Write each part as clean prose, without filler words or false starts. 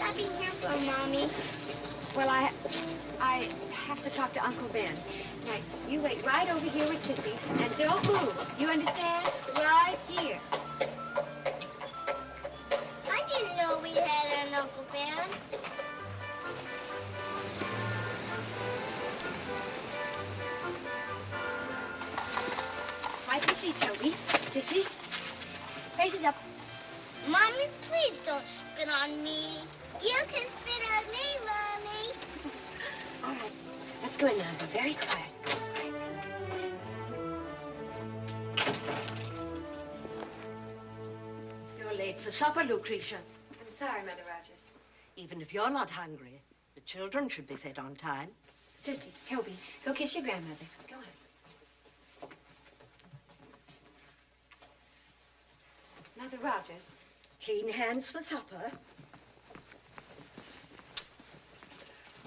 I being here for, Mommy? Well, I have to talk to Uncle Ben. Now, you wait right over here with Sissy, and don't move. You understand? Right here. I didn't know we had an Uncle Ben. Right with me, Toby. Sissy, faces up. Mommy, please don't spit on me. You can spit on me, Mommy. All right, let's go in now. Be very quiet. You're late for supper, Lucretia. I'm sorry, Mother Rogers. Even if you're not hungry, the children should be fed on time. Sissy, Toby, go kiss your grandmother. Go on. Mother Rogers. Clean hands for supper.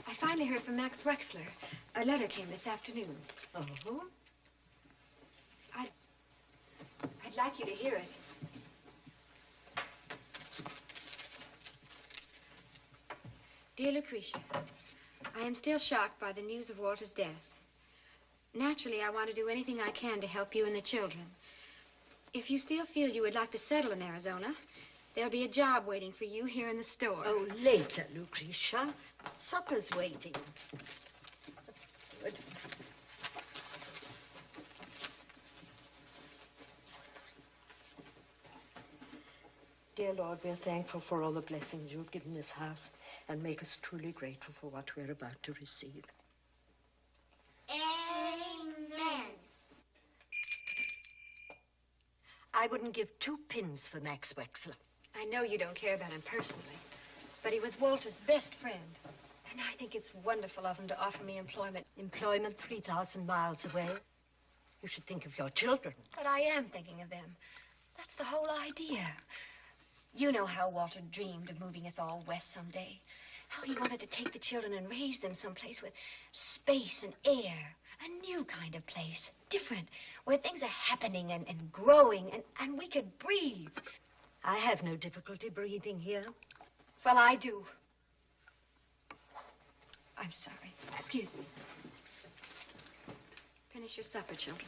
I finally heard from Max Wexler. A letter came this afternoon. Oh? I'd like you to hear it. Dear Lucretia, I am still shocked by the news of Walter's death. Naturally, I want to do anything I can to help you and the children. If you still feel you would like to settle in Arizona, there'll be a job waiting for you here in the store. Oh, later, Lucretia. Supper's waiting. Good. Dear Lord, we're thankful for all the blessings you've given this house, and make us truly grateful for what we're about to receive. Amen. I wouldn't give 2 pins for Max Wexler. I know you don't care about him personally, but he was Walter's best friend. And I think it's wonderful of him to offer me employment. Employment 3,000 miles away. You should think of your children. But I am thinking of them. That's the whole idea. You know how Walter dreamed of moving us all west someday. How he wanted to take the children and raise them someplace with space and air. A new kind of place. Different. Where things are happening and growing and we could breathe. I have no difficulty breathing here. Well, I do. I'm sorry. Excuse me. Finish your supper, children.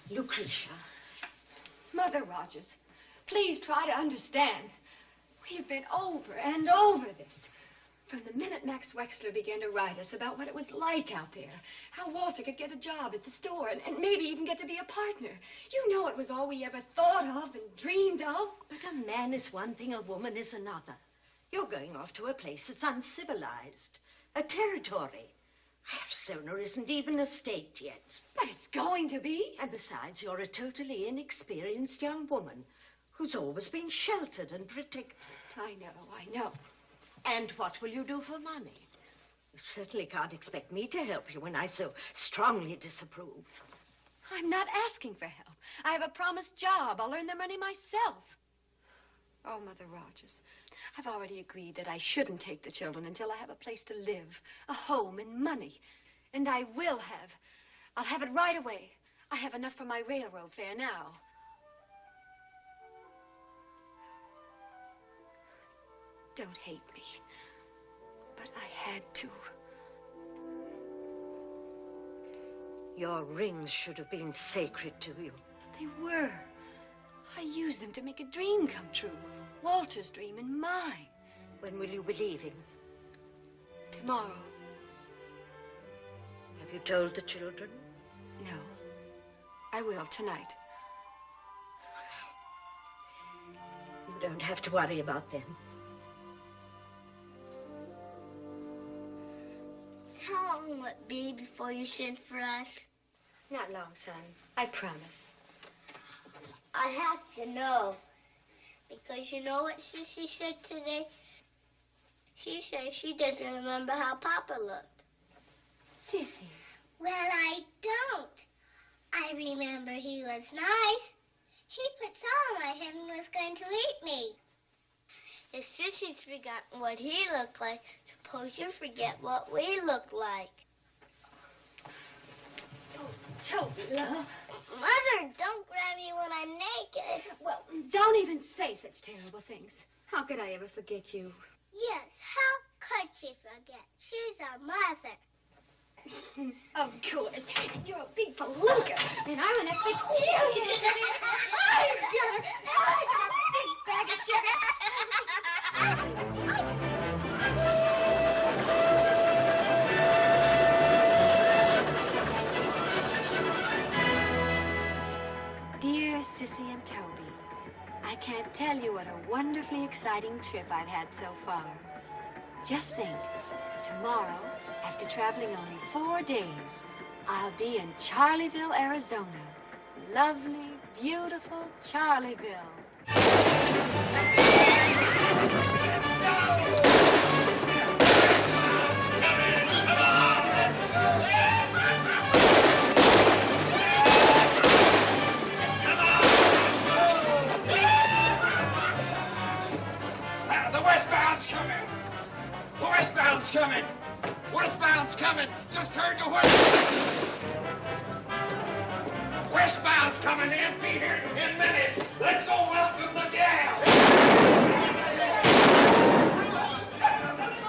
Lucretia. Mother Rogers, please try to understand. We've been over and over this. From the minute Max Wexler began to write us about what it was like out there, how Walter could get a job at the store and maybe even get to be a partner. You know it was all we ever thought of and dreamed of. But a man is one thing, a woman is another. You're going off to a place that's uncivilized, a territory. Arizona isn't even a state yet. But it's going to be. And besides, you're a totally inexperienced young woman who's always been sheltered and protected. I know. And what will you do for money? You certainly can't expect me to help you when I so strongly disapprove. I'm not asking for help. I have a promised job. I'll earn the money myself. Oh, Mother Rogers, I've already agreed that I shouldn't take the children until I have a place to live, a home and money. And I will have. I'll have it right away. I have enough for my railroad fare now. Don't hate me, but I had to. Your rings should have been sacred to you. They were. I used them to make a dream come true. Walter's dream and mine. When will you be leaving? Tomorrow. Have you told the children? No. I will tonight. You don't have to worry about them. How long will it be before you send for us? Not long, son. I promise. I have to know. Because you know what Sissy said today? She said she doesn't remember how Papa looked. Sissy. Well, I don't. I remember he was nice. He put salt on my head and was going to eat me. If Sissy's forgotten what he looked like, suppose you forget what we look like. Oh, Toby, love. Mother, don't grab Don't even say such terrible things. How could I ever forget you? Yes, how could she forget? She's our mother. Of course. You're a big palooka, and I'm an epic cheerleader. I've got a big bag of sugar. Dear Sissy and Toby, I can't tell you what a wonderfully exciting trip I've had so far. Just think, tomorrow, after traveling only 4 days, I'll be in Charleville, Arizona. Lovely, beautiful Charleville. The westbound's coming! The westbound's coming! Westbound's coming! Just heard the whistle! Westbound's coming in! Be here in 10 minutes! Let's go welcome the gal!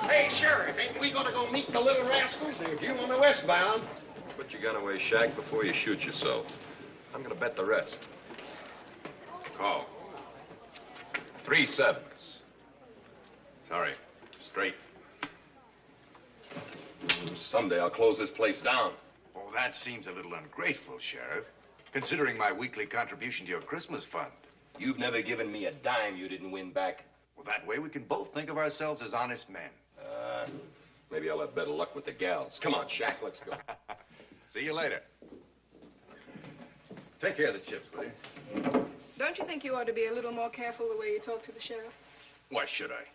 Hey, Sheriff, ain't we gonna go meet the little rascals? If you on the westbound. Put your gun away, Shaq, before you shoot yourself. I'm gonna bet the rest. Call. 3 7s. Sorry, straight. Someday I'll close this place down. Oh, that seems a little ungrateful, Sheriff, considering my weekly contribution to your Christmas fund. You've never given me a dime you didn't win back. Well, that way we can both think of ourselves as honest men. Maybe I'll have better luck with the gals. Come on, Shaq, let's go. See you later. Take care of the chips, will you? Don't you think you ought to be a little more careful the way you talk to the sheriff? Why should I?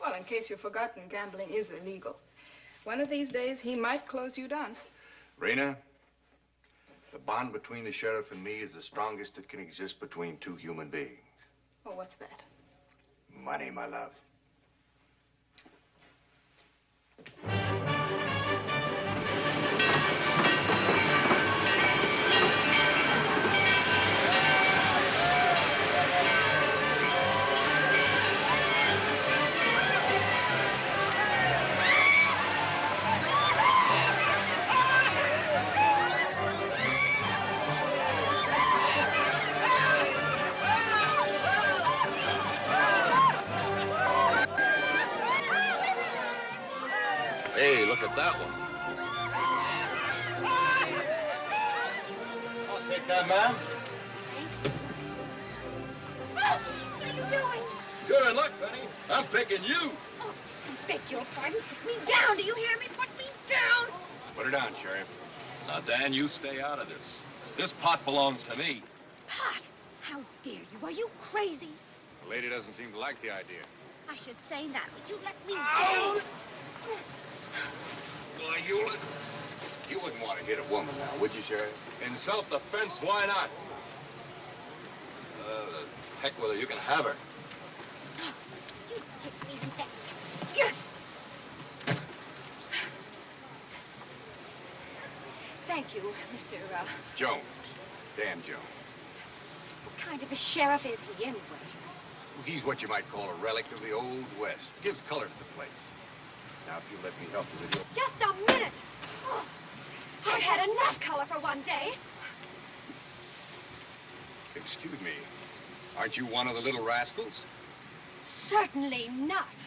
Well, in case you've forgotten, gambling is illegal. One of these days, he might close you down. Rena, the bond between the sheriff and me is the strongest that can exist between 2 human beings. Oh, what's that? Money, my love. Hey, look at that one. I'll take that, ma'am. What are you doing? Good luck, Benny. I'm picking you. Oh, I beg your pardon. Put me down. Do you hear me? Put me down. Put her down, Sheriff. Now, Dan, you stay out of this. This pot belongs to me. Pot? How dare you? Are you crazy? The lady doesn't seem to like the idea. I should say that. Would you let me Ow! go? Why, you wouldn't want to hit a woman now, would you, Sheriff? In self-defense, why not? Heck with her, you can have her. You give me that. Thank you, Mr. Jones. Dan Jones. What kind of a sheriff is he, anyway? Well, he's what you might call a relic of the Old West. Gives color to the place. Now, if you let me help you with your... Just a minute. Oh, I've had enough color for one day. Excuse me. Aren't you one of the little rascals? Certainly not.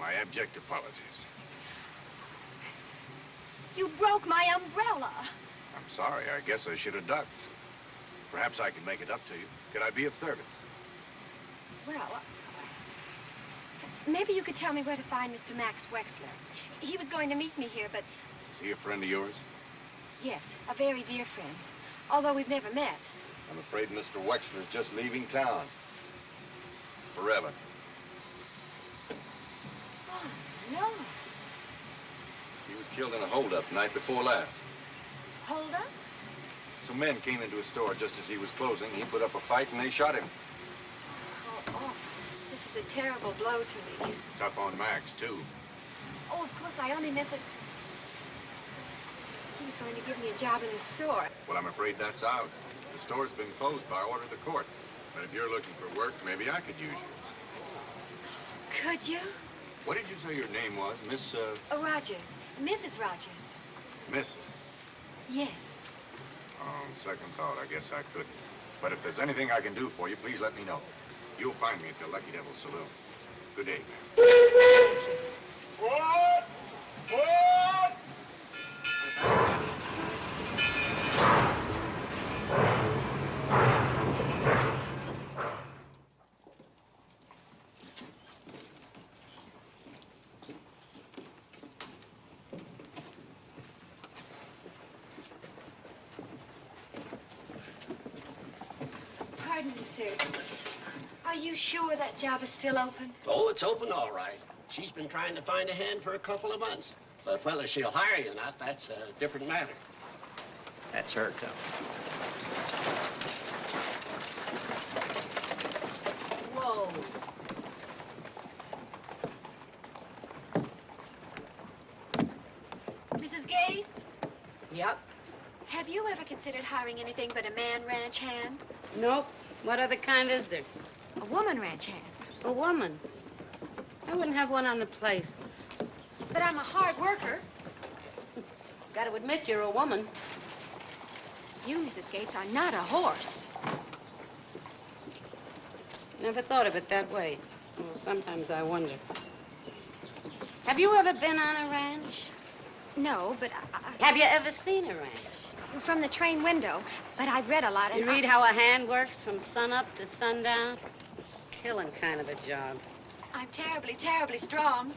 My abject apologies. You broke my umbrella. I'm sorry. I guess I should have ducked. Perhaps I can make it up to you. Could I be of service? Well, maybe you could tell me where to find Mr. Max Wexler. He was going to meet me here, but... Is he a friend of yours? Yes, a very dear friend. Although we've never met. I'm afraid Mr. Wexler's just leaving town. Forever. Oh, no. He was killed in a holdup night before last. Hold up. Some men came into a store just as he was closing. He put up a fight and they shot him. How awful. This is a terrible blow to me. Tough on Max, too. Oh, of course, I only meant that he was going to give me a job in the store. Well, I'm afraid that's out. The store's been closed by order of the court. But if you're looking for work, maybe I could use you. Could you? What did you say your name was? Miss, Rogers. Mrs. Rogers. Mrs.? Yes. On second thought, I guess I couldn't. But if there's anything I can do for you, please let me know. You'll find me at the Lucky Devil Saloon. Good day, ma'am. What? What? Pardon me, sir. Are you sure that job is still open? Oh, it's open all right. She's been trying to find a hand for a couple of months. But whether she'll hire you or not, that's a different matter. That's her, too. Whoa. Mrs. Gates? Yep. Have you ever considered hiring anything but a man ranch hand? Nope. What other kind is there? A woman ranch hand. A woman. I wouldn't have one on the place. But I'm a hard worker. Got to admit you're a woman. You, Mrs. Gates, are not a horse. Never thought of it that way. Well, sometimes I wonder. Have you ever been on a ranch? No, but Have you ever seen a ranch? from the train window. But I've read a lot. You And read how a hand works from sunup to sundown? Killing kind of a job. I'm terribly, terribly strong.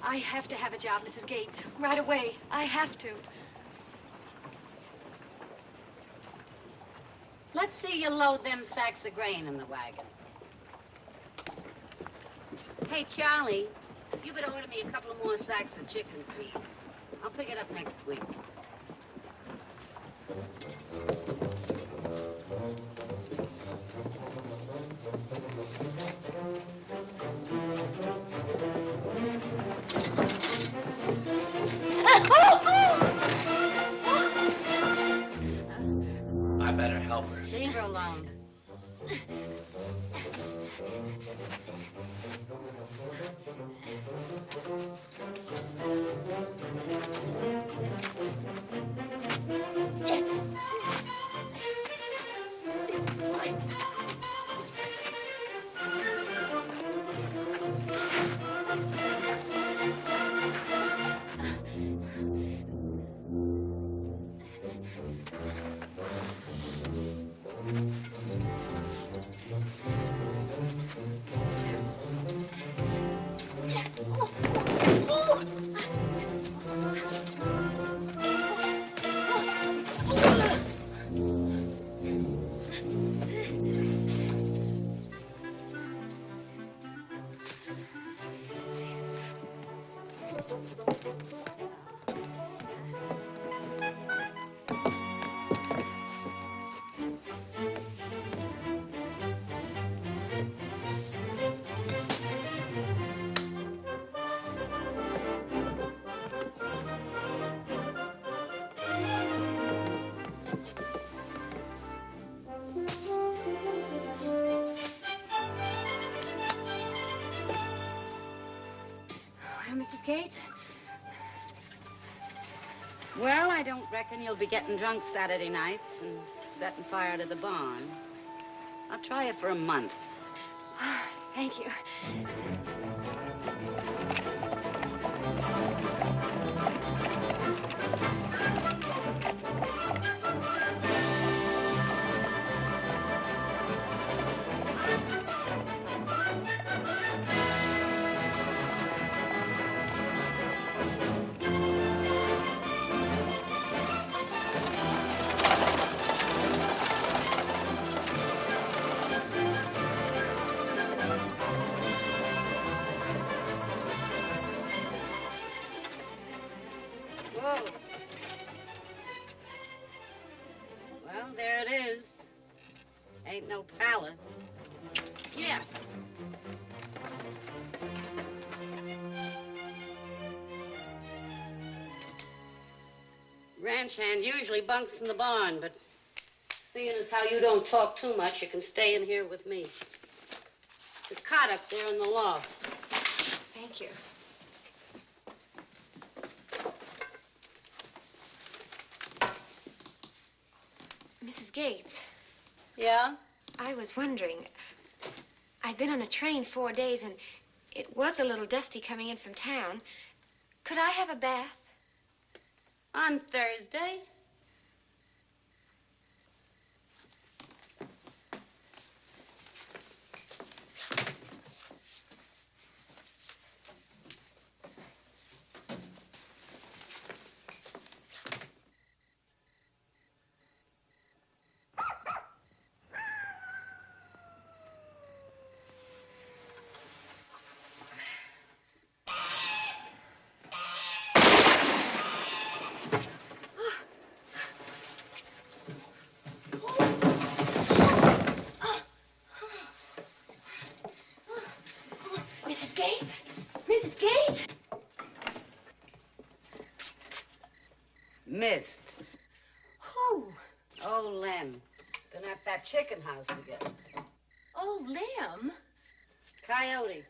I have to have a job, Mrs. Gates. Right away. I have to. Let's see you load them sacks of grain in the wagon. Hey, Charlie, you better order me a couple of more sacks of chicken feed. I'll pick it up next week. I better help her. Leave her alone. Well, Mrs. Gates? Well, I don't reckon you'll be getting drunk Saturday nights and setting fire to the barn. I'll try it for a month. Thank you. Whoa. Well, there it is. Ain't no palace. Yeah. Ranch hand usually bunks in the barn, but Seeing as how you don't talk too much, you can stay in here with me. The cot up there in the loft. Thank you. Mrs. Gates. Yeah? I was wondering, I've been on a train 4 days, and it was a little dusty coming in from town. Could I have a bath? On Thursday? Mrs. Gates? Mrs. Gates? Missed. Who? Oh, Lem. Been at that chicken house again. Oh, Lem. Coyote.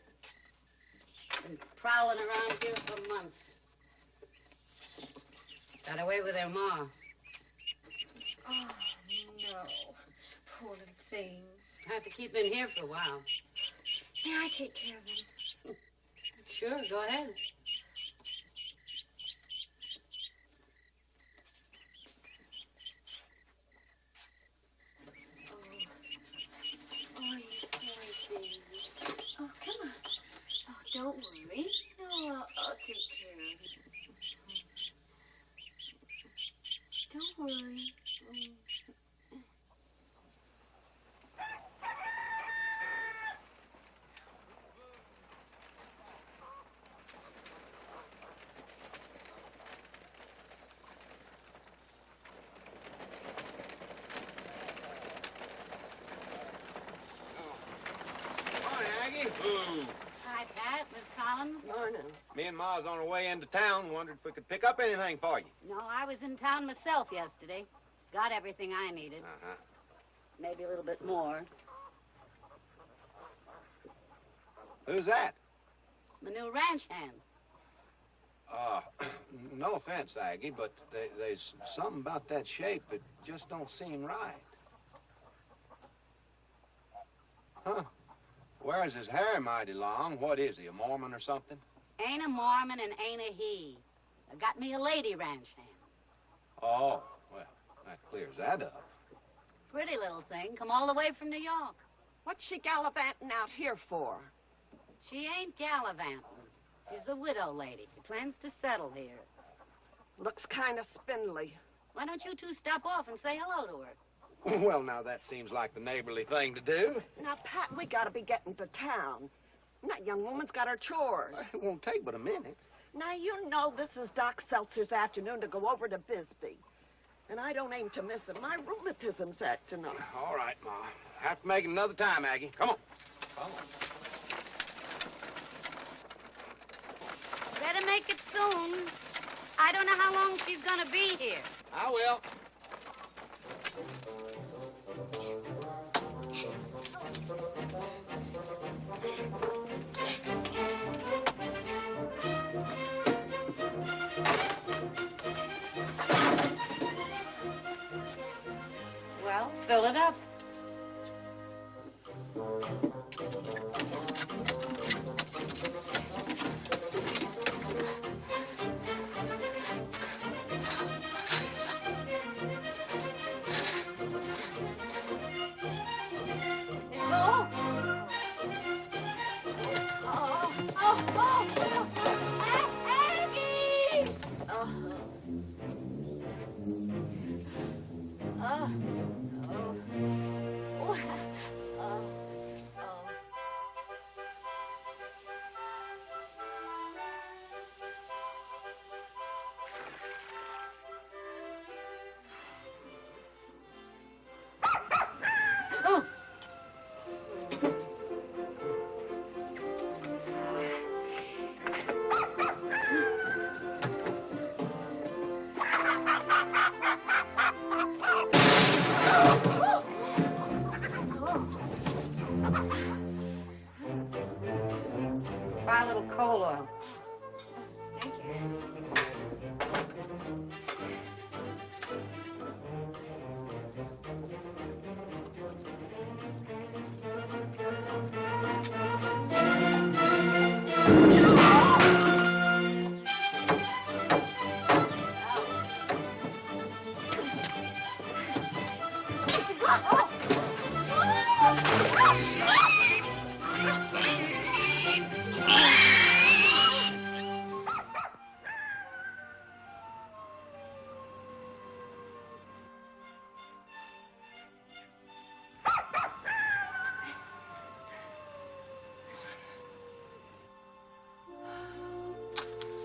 Been prowling around here for months. Got away with their ma. Oh, no. Poor little things. I have to keep in here for a while. May I take care of them? Sure, go ahead. Oh, you sorry things. Oh, come on. Oh, don't worry. No, I'll take care of you. Don't worry. Morning, Aggie. Hi, Pat. Miss Collins. Morning. Me and Ma's on our way into town. Wondered if we could pick up anything for you. No, I was in town myself yesterday. Got everything I needed. Uh-huh. Maybe a little bit more. Who's that? It's my new ranch hand. No offense, Aggie, but there's something about that shape that just don't seem right. Huh? Wears his hair mighty long. What is he, a Mormon or something? Ain't a Mormon and ain't a he. I got me a lady ranch hand. Oh, well, that clears that up. Pretty little thing. Come all the way from New York. What's she gallivanting out here for? She ain't gallivanting. She's a widow lady. She plans to settle here. Looks kind of spindly. Why don't you two stop off and say hello to her? Well, now, that seems like the neighborly thing to do. Now, Pat, we gotta be getting to town. And that young woman's got her chores. It won't take but a minute. Now, you know this is Doc Seltzer's afternoon to go over to Bisbee. And I don't aim to miss it. My rheumatism's acting up. All right, Ma. Have to make it another time, Aggie. Come on. Come on. Better make it soon. I don't know how long she's gonna be here. I will. Well, fill it up. little coal oil. Thank you.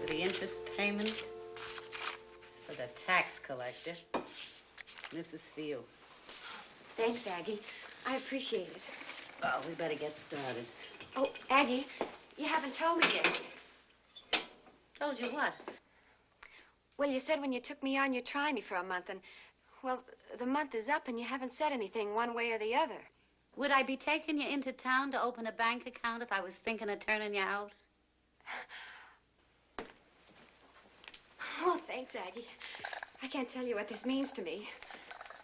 For the interest payment, it's for the tax collector. This is for you. Thanks, Aggie. I appreciate it. Well, we better get started. Oh, Aggie, you haven't told me yet. Told you what? Well, you said when you took me on, you'd try me for a month, and, well, the month is up, and you haven't said anything one way or the other. Would I be taking you into town to open a bank account if I was thinking of turning you out? Oh, thanks, Aggie. I can't tell you what this means to me.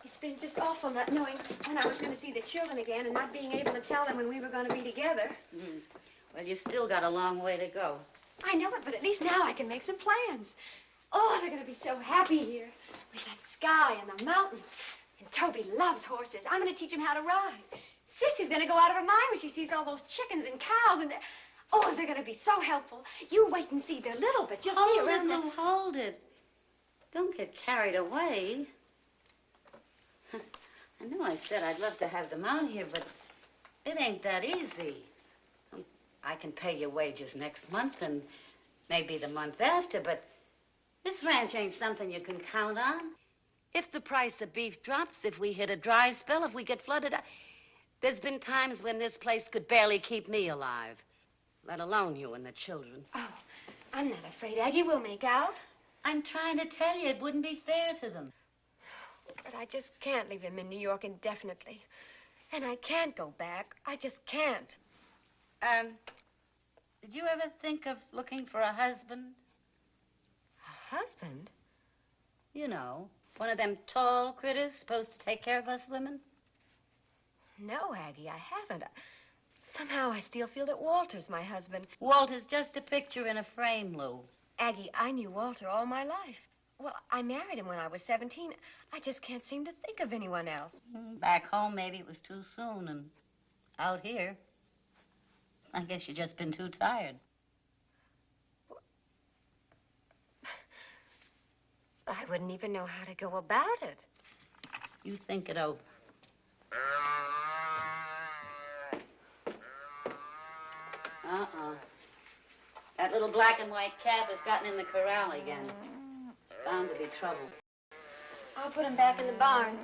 It's been just awful not knowing when I was going to see the children again and not being able to tell them when we were going to be together. Well, you still got a long way to go. I know it, but at least now I can make some plans. Oh, they're going to be so happy here with that sky and the mountains. And Toby loves horses. I'm going to teach him how to ride. Sissy's going to go out of her mind when she sees all those chickens and cows and... Oh, they're going to be so helpful. You wait and see. They're little, but you'll see around the... Hold it. Don't get carried away. I know I said I'd love to have them out here, but it ain't that easy. I can pay your wages next month and maybe the month after, but this ranch ain't something you can count on. If the price of beef drops, if we hit a dry spell, if we get flooded out... There's been times when this place could barely keep me alive, let alone you and the children. Oh, I'm not afraid Aggie will make out. I'm trying to tell you, it wouldn't be fair to them. But I just can't leave him in New York indefinitely. And I can't go back. I just can't. Did you ever think of looking for a husband? A husband? You know, one of them tall critters supposed to take care of us women? No, Aggie, I haven't. Somehow I still feel that Walter's my husband. Walter's just a picture in a frame, Lou. Aggie, I knew Walter all my life. Well, I married him when I was 17. I just can't seem to think of anyone else. Back home, maybe it was too soon, and out here, I guess you've just been too tired. I wouldn't even know how to go about it. You think it over. That little black and white calf has gotten in the corral again. Bound to be trouble. I'll put him back in the barn.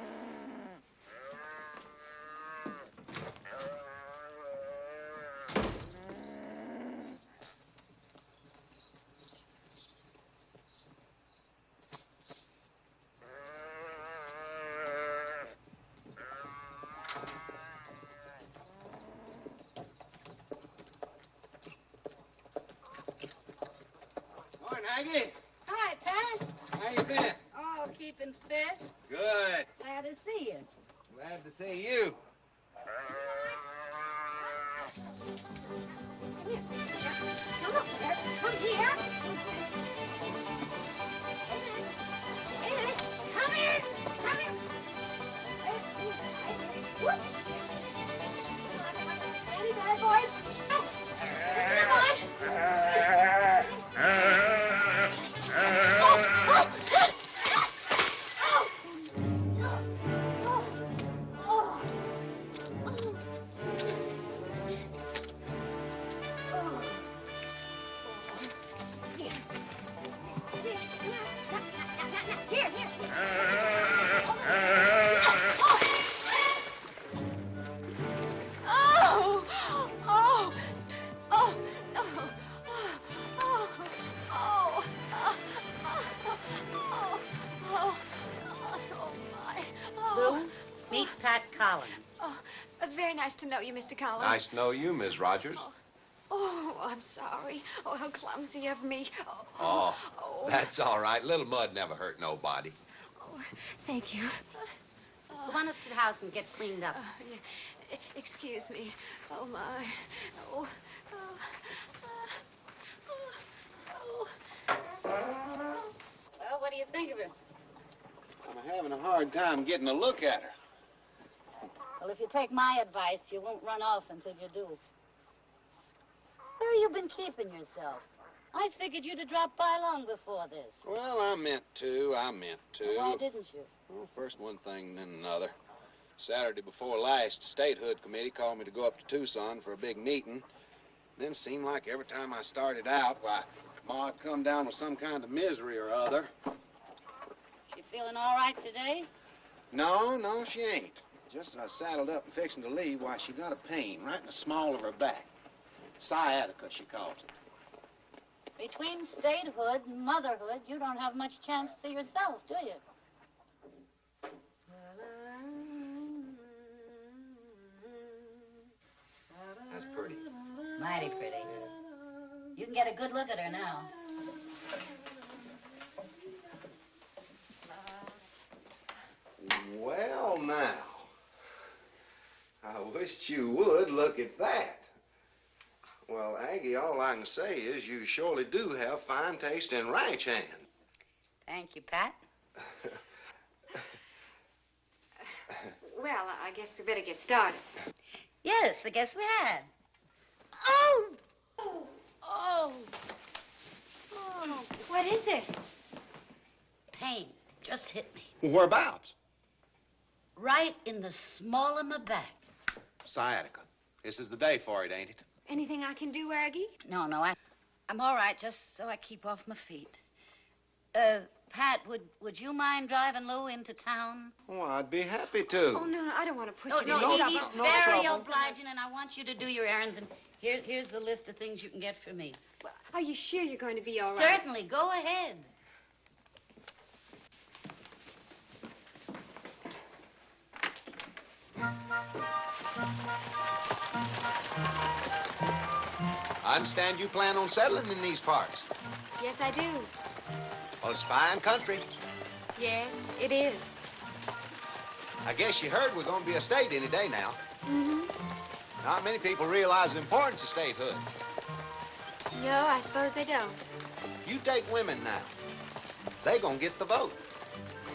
Morning, Aggie. Hi, Pat. How you been? Oh, keeping fit. Good. Glad to see you. Glad to see you. Come up there. Come here. Come here. Come here. Whoop. Any bad boys? Come on. Very nice to know you, Mr. Collins. Nice to know you, Miss Rogers. Oh. Oh, I'm sorry. Oh, how clumsy of me. Oh, that's all right. Little mud never hurt nobody. Oh, thank you. Go on up to the house and get cleaned up. Yeah. Excuse me. Oh, my. Oh, Well, what do you think of her? I'm having a hard time getting a look at her. Well, if you take my advice, you won't run off until you do. Where have you been keeping yourself? I figured you'd have dropped by long before this. Well, I meant to. Well, why didn't you? Well, first one thing, then another. Saturday before last, the statehood committee called me to go up to Tucson for a big meeting. Then it seemed like every time I started out, why, Ma'd come down with some kind of misery or other. She feeling all right today? No, she ain't. Just as I saddled up and fixing to leave, why, she got a pain right in the small of her back. Sciatica, she calls it. Between statehood and motherhood, you don't have much chance for yourself, do you? That's pretty. Mighty pretty. You can get a good look at her now. Well, now. I wished you would look at that. Well, Aggie, all I can say is you surely do have fine taste in ranch hand. Thank you, Pat. well, I guess we better get started. Yes, I guess we had. Oh! What is it? Pain. Just hit me. Whereabouts? Right in the small of my back. Sciatica. This is the day for it, ain't it? Anything I can do, Aggie? No, I'm all right, just so I keep off my feet. Pat, would you mind driving Lou into town? Oh, I'd be happy to. Oh, no, I don't want to put you No, in trouble. he's very obliging, and I want you to do your errands, and here's the list of things you can get for me. Are you sure you're going to be all right? Certainly, go ahead. I understand you plan on settling in these parts. Yes, I do. Well, it's fine country. Yes, it is. I guess you heard we're going to be a state any day now. Mm-hmm. Not many people realize the importance of statehood. No, I suppose they don't. You take women now. They gonna get the vote.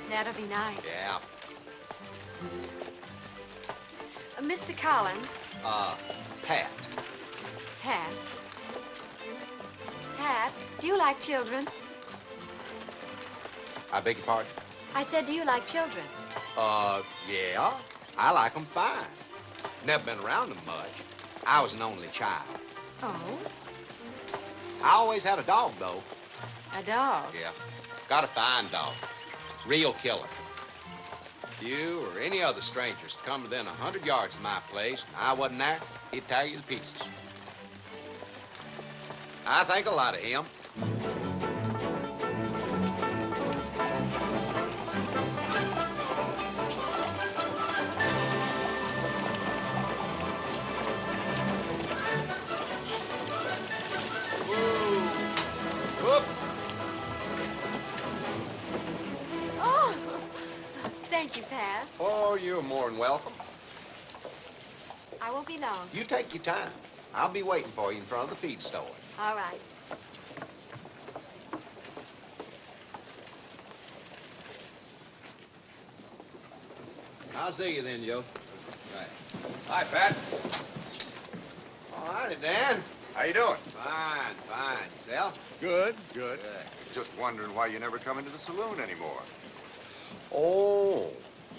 That'll be nice. Yeah. Mr. Collins. Pat. Pat. Pat, do you like children? I beg your pardon? I said, do you like children? Yeah. I like them fine. Never been around them much. I was an only child. Oh? I always had a dog, though. A dog? Yeah. Got a fine dog. Real killer. You or any other strangers to come within 100 yards of my place, and I wasn't there, he'd tear you to pieces. I think a lot of him. Whoop. Oh, thank you, Pat. Oh, you're more than welcome. I won't be long. You take your time. I'll be waiting for you in front of the feed store. All right. I'll see you then, Joe. Right. Hi, Pat. All righty, Dan. How you doing? Fine, fine. Yourself? Good. Just wondering why you never come into the saloon anymore. Oh,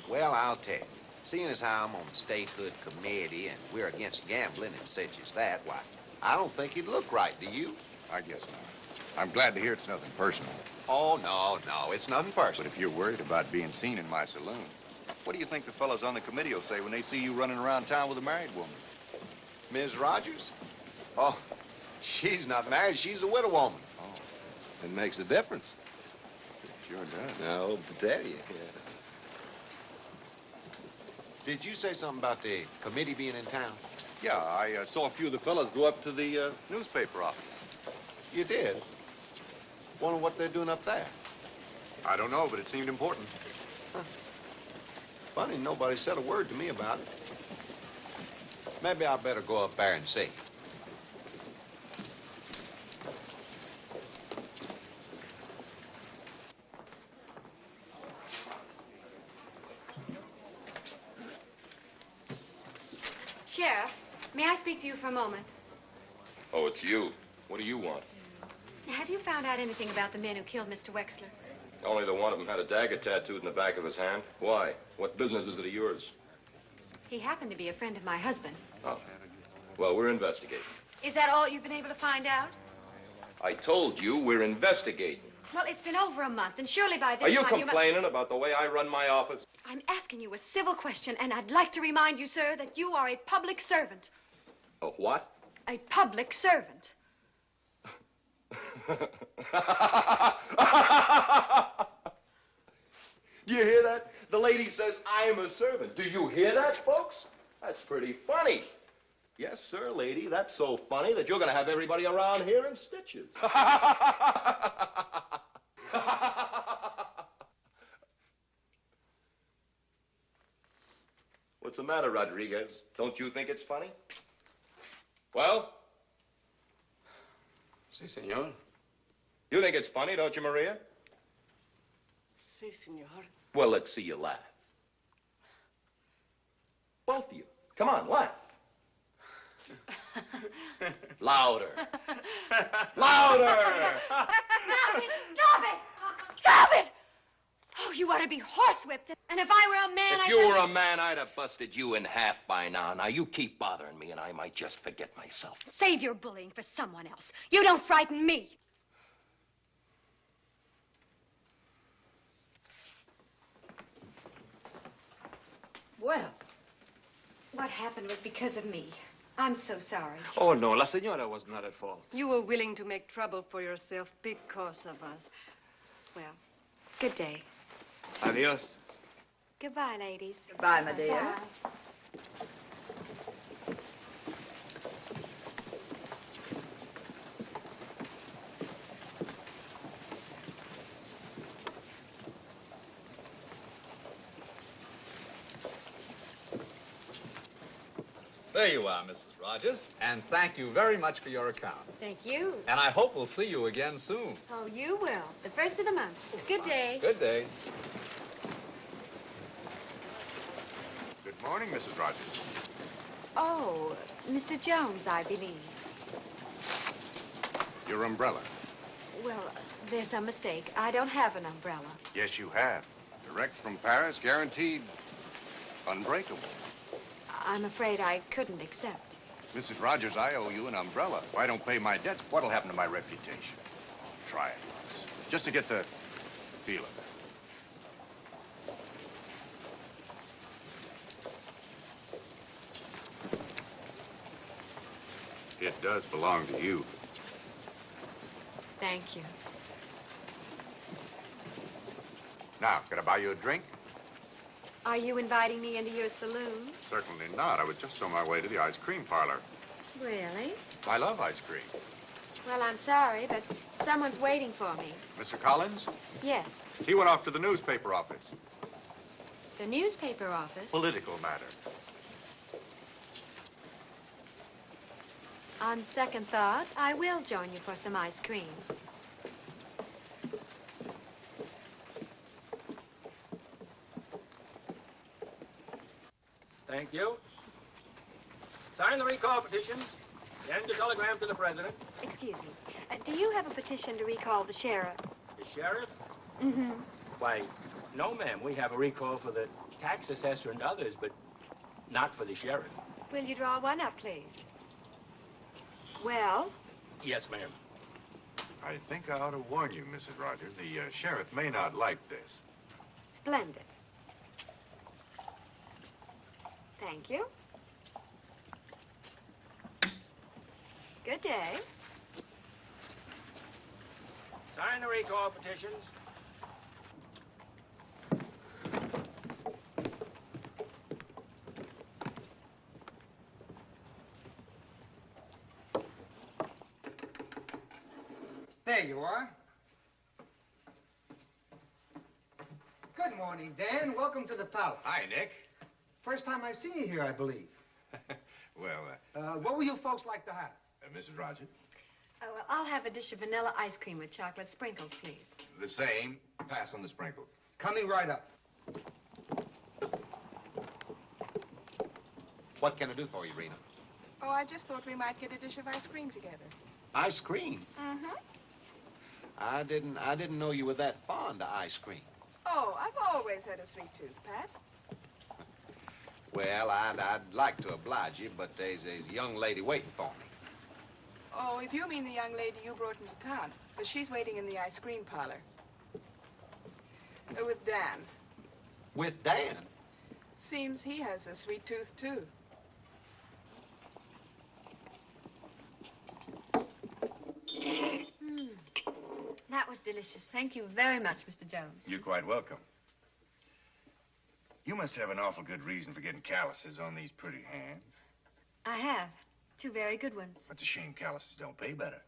well, I'll tell you. Seeing as how I'm on the statehood committee and we're against gambling and such as that, why, I don't think it'd look right, do you? I guess not. I'm glad to hear it's nothing personal. Oh, no, it's nothing But personal. if you're worried about being seen in my saloon, what do you think the fellows on the committee will say when they see you running around town with a married woman? Ms. Rogers? Oh, she's not married. She's a widow woman. Oh, It makes a difference. it sure does. I hope to tell you. Did you say something about the committee being in town? Yeah, I saw a few of the fellas go up to the newspaper office. You did? Wonder what they're doing up there. I don't know, but it seemed important. Funny, nobody said a word to me about it. Maybe I better go up there and see. Sheriff, may I speak to you for a moment? Oh, it's you. What do you want? Have you found out anything about the men who killed Mr. Wexler? Only the one of them had a dagger tattooed in the back of his hand. Why? What business is it of yours? He happened to be a friend of my husband. Oh. Well, we're investigating. Is that all you've been able to find out? I told you we're investigating. Well, it's been over a month, and surely by this Are you time complaining about the way I run my office? I'm asking you a civil question, and I'd like to remind you, sir, that you are a public servant. A what? A public servant. Do you hear that? The lady says I'm a servant. Do you hear that, folks? That's pretty funny. Yes, sir, lady. That's so funny that you're going to have everybody around here in stitches. What's the matter, Rodriguez? Don't you think it's funny? Well? Si, senor. You think it's funny, don't you, Maria? Si, senor. Well, let's see you laugh. Both of you. Come on, laugh. Louder. Louder! Stop it! Stop it! Stop it! Oh, you ought to be horsewhipped. And if I were a man, If you were a man, I'd have busted you in half by now. Now, you keep bothering me, and I might just forget myself. Save your bullying for someone else. You don't frighten me. Well, What happened was because of me. I'm so sorry. Oh, no, la señora was not at fault. You were willing to make trouble for yourself because of us. Well, good day. Adios. Goodbye, ladies. goodbye, my dear. Bye. There you are, Mrs. Rogers, and thank you very much for your account. Thank you. And I hope we'll see you again soon. Oh, you will. The first of the month. Good day. Good day. Good morning, Mrs. Rogers. Oh, Mr. Jones, I believe. Your umbrella. Well, there's some mistake. I don't have an umbrella. Yes, you have. Direct from Paris, guaranteed unbreakable. I'm afraid I couldn't accept. Mrs. Rogers, I owe you an umbrella. If I don't pay my debts, what'll happen to my reputation? Try it once, just to get the feel of it. It does belong to you. Thank you. Now, can I buy you a drink? Are you inviting me into your saloon? Certainly not. I was just on my way to the ice cream parlor. Really? I love ice cream. Well, I'm sorry, but someone's waiting for me. Mr. Collins? Yes. He went off to the newspaper office. The newspaper office? Political matter. On second thought, I will join you for some ice cream. Thank you. Sign the recall petitions. Send a telegram to the president. Excuse me. Do you have a petition to recall the sheriff? The sheriff? Mm-hmm. Why, no, ma'am. We have a recall for the tax assessor and others, but not for the sheriff. Will you draw one up, please? Well? Yes, ma'am. I think I ought to warn you, Mrs. Rogers. The sheriff may not like this. Splendid. Thank you. Good day. Sign the recall petitions. There you are. Good morning, Dan. Welcome to the palace. Hi, Nick. First time I've seen you here, I believe. Well, What will you folks like to have? Mrs. Rogers? Well, I'll have a dish of vanilla ice cream with chocolate sprinkles, please. The same. Pass on the sprinkles. Coming right up. What can I do for you, Rena? Oh, I just thought we might get a dish of ice cream together. Ice cream? Mm-hmm. I didn't know you were that fond of ice cream. Oh, I've always had a sweet tooth, Pat. Well, I'd like to oblige you, but there's a young lady waiting for me. Oh, if you mean the young lady you brought into town, but she's waiting in the ice cream parlor. With Dan. With Dan? Seems he has a sweet tooth, too. That was delicious. Thank you very much, Mr. Jones. You're quite welcome. You must have an awful good reason for getting calluses on these pretty hands. I have. 2 very good ones. It's a shame calluses don't pay better.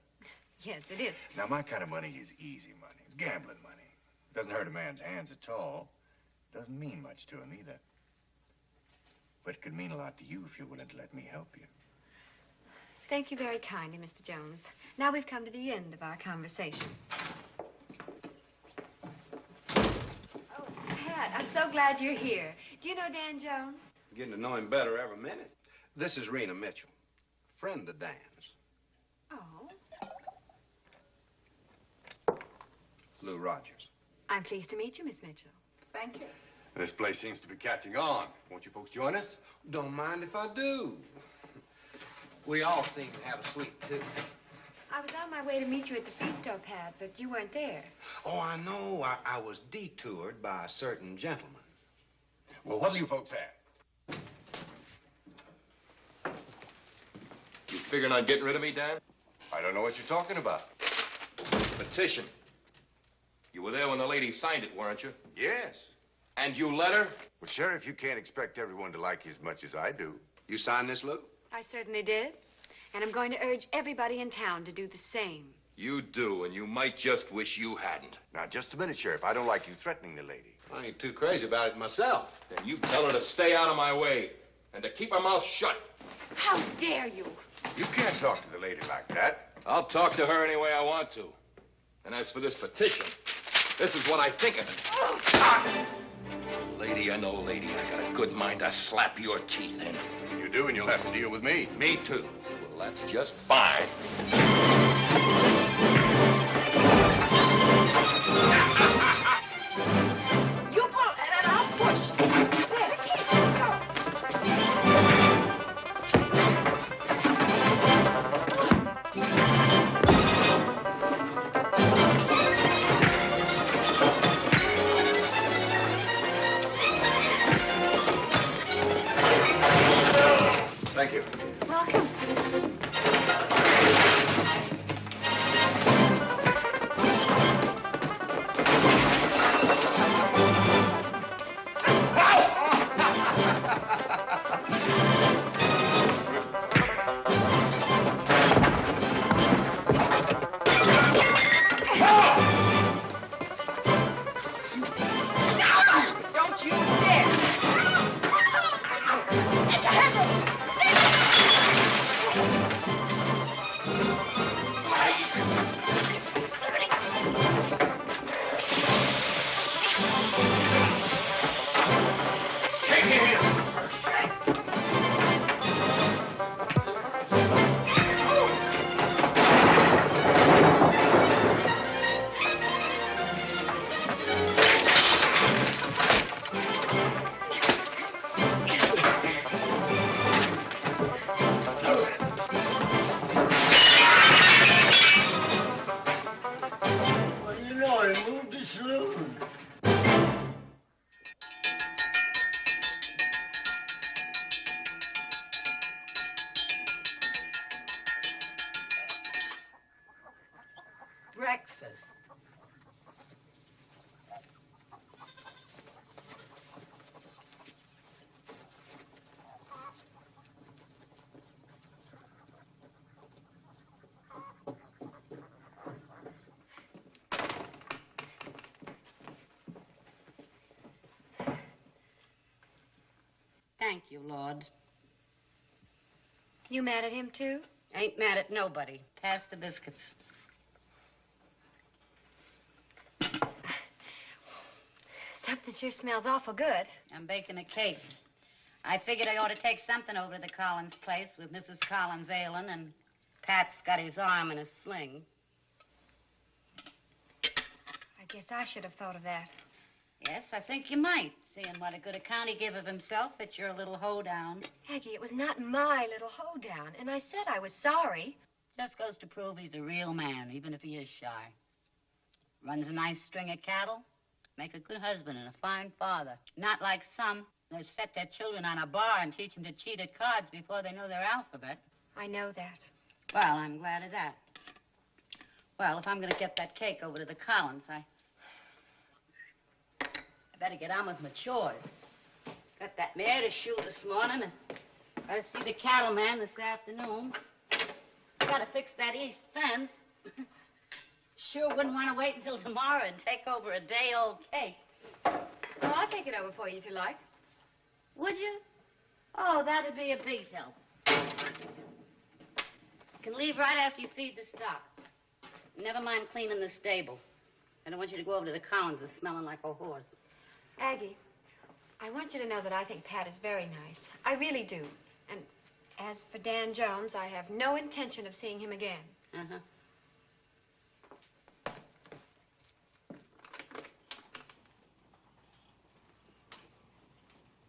Yes, it is. Now, my kind of money is easy money. It's gambling money. Doesn't hurt a man's hands at all. Doesn't mean much to him either. But it could mean a lot to you if you're willing to let me help you. Thank you very kindly, Mr. Jones. Now we've come to the end of our conversation. Oh, Pat, I'm so glad you're here. Do you know Dan Jones? Getting to know him better every minute. This is Rena Mitchell, friend of Dan's. Oh. Lou Rogers. I'm pleased to meet you, Miss Mitchell. Thank you. This place seems to be catching on. Won't you folks join us? Don't mind if I do. We all seem to have a sweet tooth. I was on my way to meet you at the feed store, Pat, but you weren't there. Oh, I know. I was detoured by a certain gentleman. Well, what'll you folks have? You figuring on getting rid of me, Dan? I don't know what you're talking about. Petition. You were there when the lady signed it, weren't you? Yes. And you let her? Well, Sheriff, you can't expect everyone to like you as much as I do. You signed this, Lou? I certainly did. And I'm going to urge everybody in town to do the same. You do, and you might just wish you hadn't. Now, just a minute, Sheriff. I don't like you threatening the lady. I ain't too crazy about it myself. Then you tell her to stay out of my way and to keep her mouth shut. How dare you? You can't talk to the lady like that. I'll talk to her any way I want to. And as for this petition, this is what I think of it. Ah! Lady or no lady, I got a good mind to slap your teeth in. You do, and you'll have to deal with me. Me too. Well, that's just fine. You pull and I'll push. There, keep it going. Thank you. Welcome. Don't you dare. Get your hands up. What do you know? I moved the saloon. Breakfast. Thank you, Lord. You mad at him, too? Ain't mad at nobody. Pass the biscuits. Something sure smells awful good. I'm baking a cake. I figured I ought to take something over to the Collins place with Mrs. Collins ailing, and Pat's got his arm in a sling. I guess I should have thought of that. Yes, I think you might, seeing what a good account he gave of himself at your little hoedown. Aggie, it was not my little hoedown, and I said I was sorry. Just goes to prove he's a real man, even if he is shy. Runs a nice string of cattle, make a good husband and a fine father. Not like some that set their children on a bar and teach them to cheat at cards before they know their alphabet. I know that. Well, I'm glad of that. Well, if I'm going to get that cake over to the Collins, I better get on with my chores. Got that mare to shoe this morning, and gotta see the cattleman this afternoon. Gotta fix that east fence. Sure wouldn't want to wait until tomorrow and take over a day-old cake. Oh, I'll take it over for you if you like. Would you? Oh, that'd be a big help. You can leave right after you feed the stock. Never mind cleaning the stable. I don't want you to go over to the Collins smelling like a horse. Aggie, I want you to know that I think Pat is very nice. I really do. And as for Dan Jones, I have no intention of seeing him again. Uh-huh.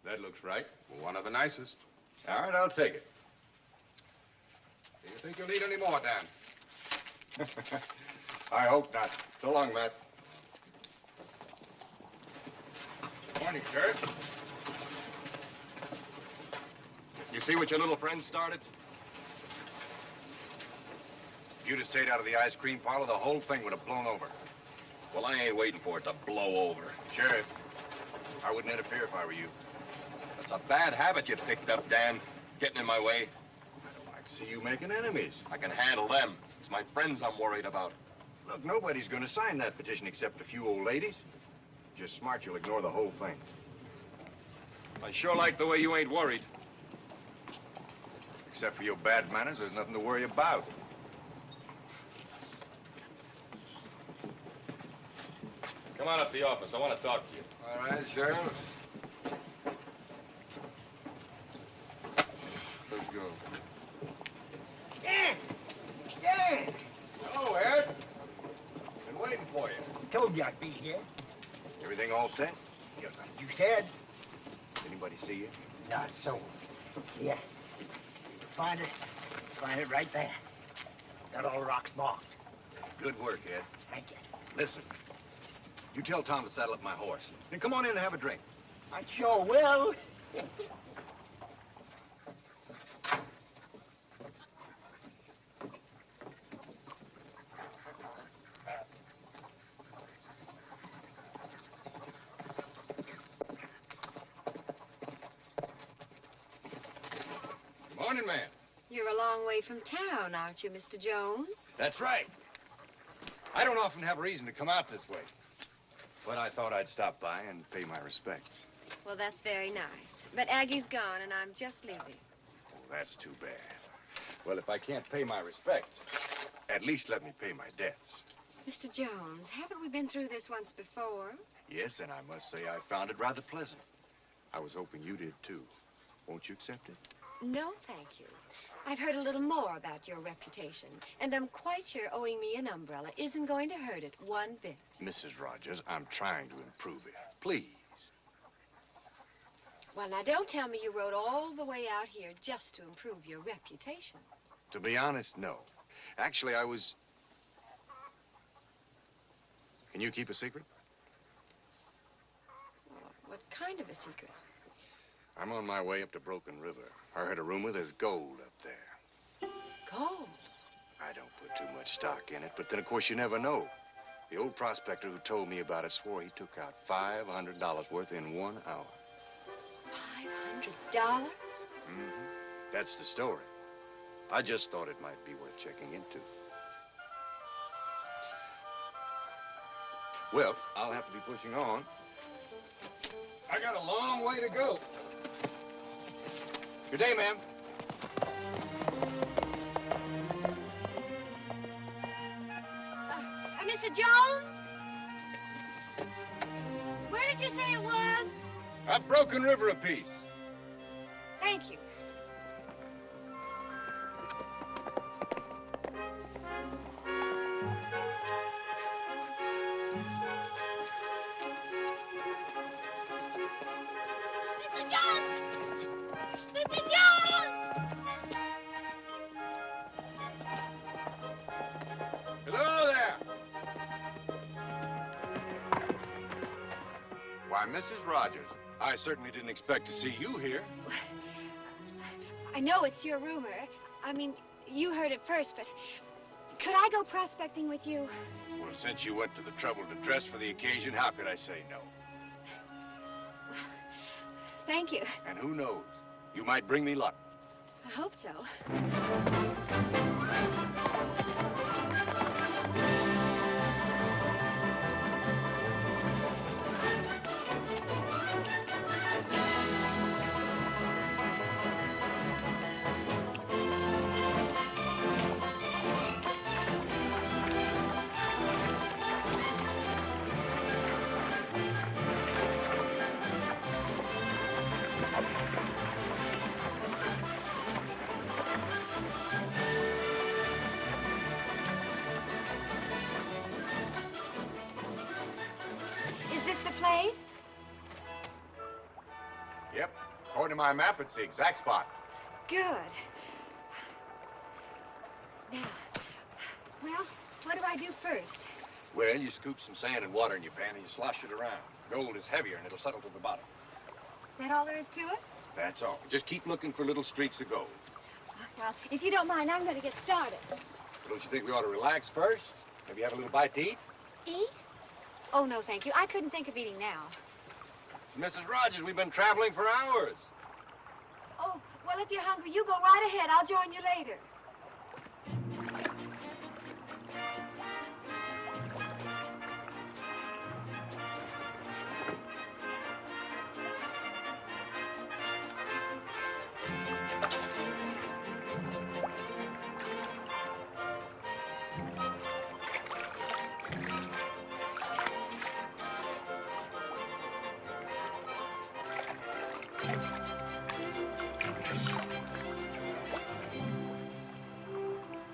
That looks right. Well, one of the nicest. All right, I'll take it. Do you think you'll need any more, Dan? I hope not. So long, Matt. Morning, Sheriff. You see what your little friend started? If you'd have stayed out of the ice cream parlor, the whole thing would have blown over. Well, I ain't waiting for it to blow over. Sheriff, I wouldn't interfere if I were you. It's a bad habit you picked up, Dan. Getting in my way. I don't like to see you making enemies. I can handle them. It's my friends I'm worried about. Look, nobody's going to sign that petition except a few old ladies. Just smart, you'll ignore the whole thing. I sure like the way you ain't worried. Except for your bad manners, there's nothing to worry about. Come on up to the office. I want to talk to you. All right, Sheriff. Let's go. Dan! Dan! Hello, Ed. Been waiting for you. Told you I'd be here. Everything all set? Just like you said. Anybody see you? Not so. Yeah. Find it. Find it right there. Got all the rocks marked. Good work, Ed. Thank you. Listen, you tell Tom to saddle up my horse. Then come on in and have a drink. I sure will. Morning, man. You're a long way from town, aren't you, Mr. Jones? That's right. I don't often have a reason to come out this way. But I thought I'd stop by and pay my respects. Well, that's very nice. But Aggie's gone, and I'm just leaving. Oh, that's too bad. Well, if I can't pay my respects, At least let me pay my debts. Mr. Jones, haven't we been through this once before? Yes, and I must say I found it rather pleasant. I was hoping you did, too. Won't you accept it? No, thank you. I've heard a little more about your reputation, and I'm quite sure owing me an umbrella isn't going to hurt it one bit. Mrs. Rogers, I'm trying to improve it. Please. Well, now, don't tell me you rode all the way out here just to improve your reputation. To be honest, no. Actually, I was... Can you keep a secret? Well, what kind of a secret? I'm on my way up to Broken River. I heard a rumor there's gold up there. Gold? I don't put too much stock in it, but then, of course, you never know. The old prospector who told me about it swore he took out $500 worth in 1 hour. $500? Mm-hmm. That's the story. I just thought it might be worth checking into. Well, I'll have to be pushing on. I got a long way to go. Good day, ma'am. Mr. Jones? Where did you say it was? Up Broken River apiece. Thank you. Mr. Jones! Mr. Jones! Hello there. Why, Mrs. Rogers, I certainly didn't expect to see you here. I know it's your rumor. I mean, you heard it first, but could I go prospecting with you? Well, since you went to the trouble to dress for the occasion, how could I say no? Thank you. And who knows? You might bring me luck. I hope so. Is this the place? Yep. According to my map, it's the exact spot. Good. Now, well, what do I do first? Well, you scoop some sand and water in your pan and you slosh it around. Gold is heavier and it'll settle to the bottom. Is that all there is to it? That's all. Just keep looking for little streaks of gold. Well, if you don't mind, I'm going to get started. Don't you think we ought to relax first? Maybe have a little bite to eat? Eat? Oh, no, thank you. I couldn't think of eating now. Mrs. Rogers, we've been traveling for hours. Oh, well, if you're hungry, you go right ahead. I'll join you later.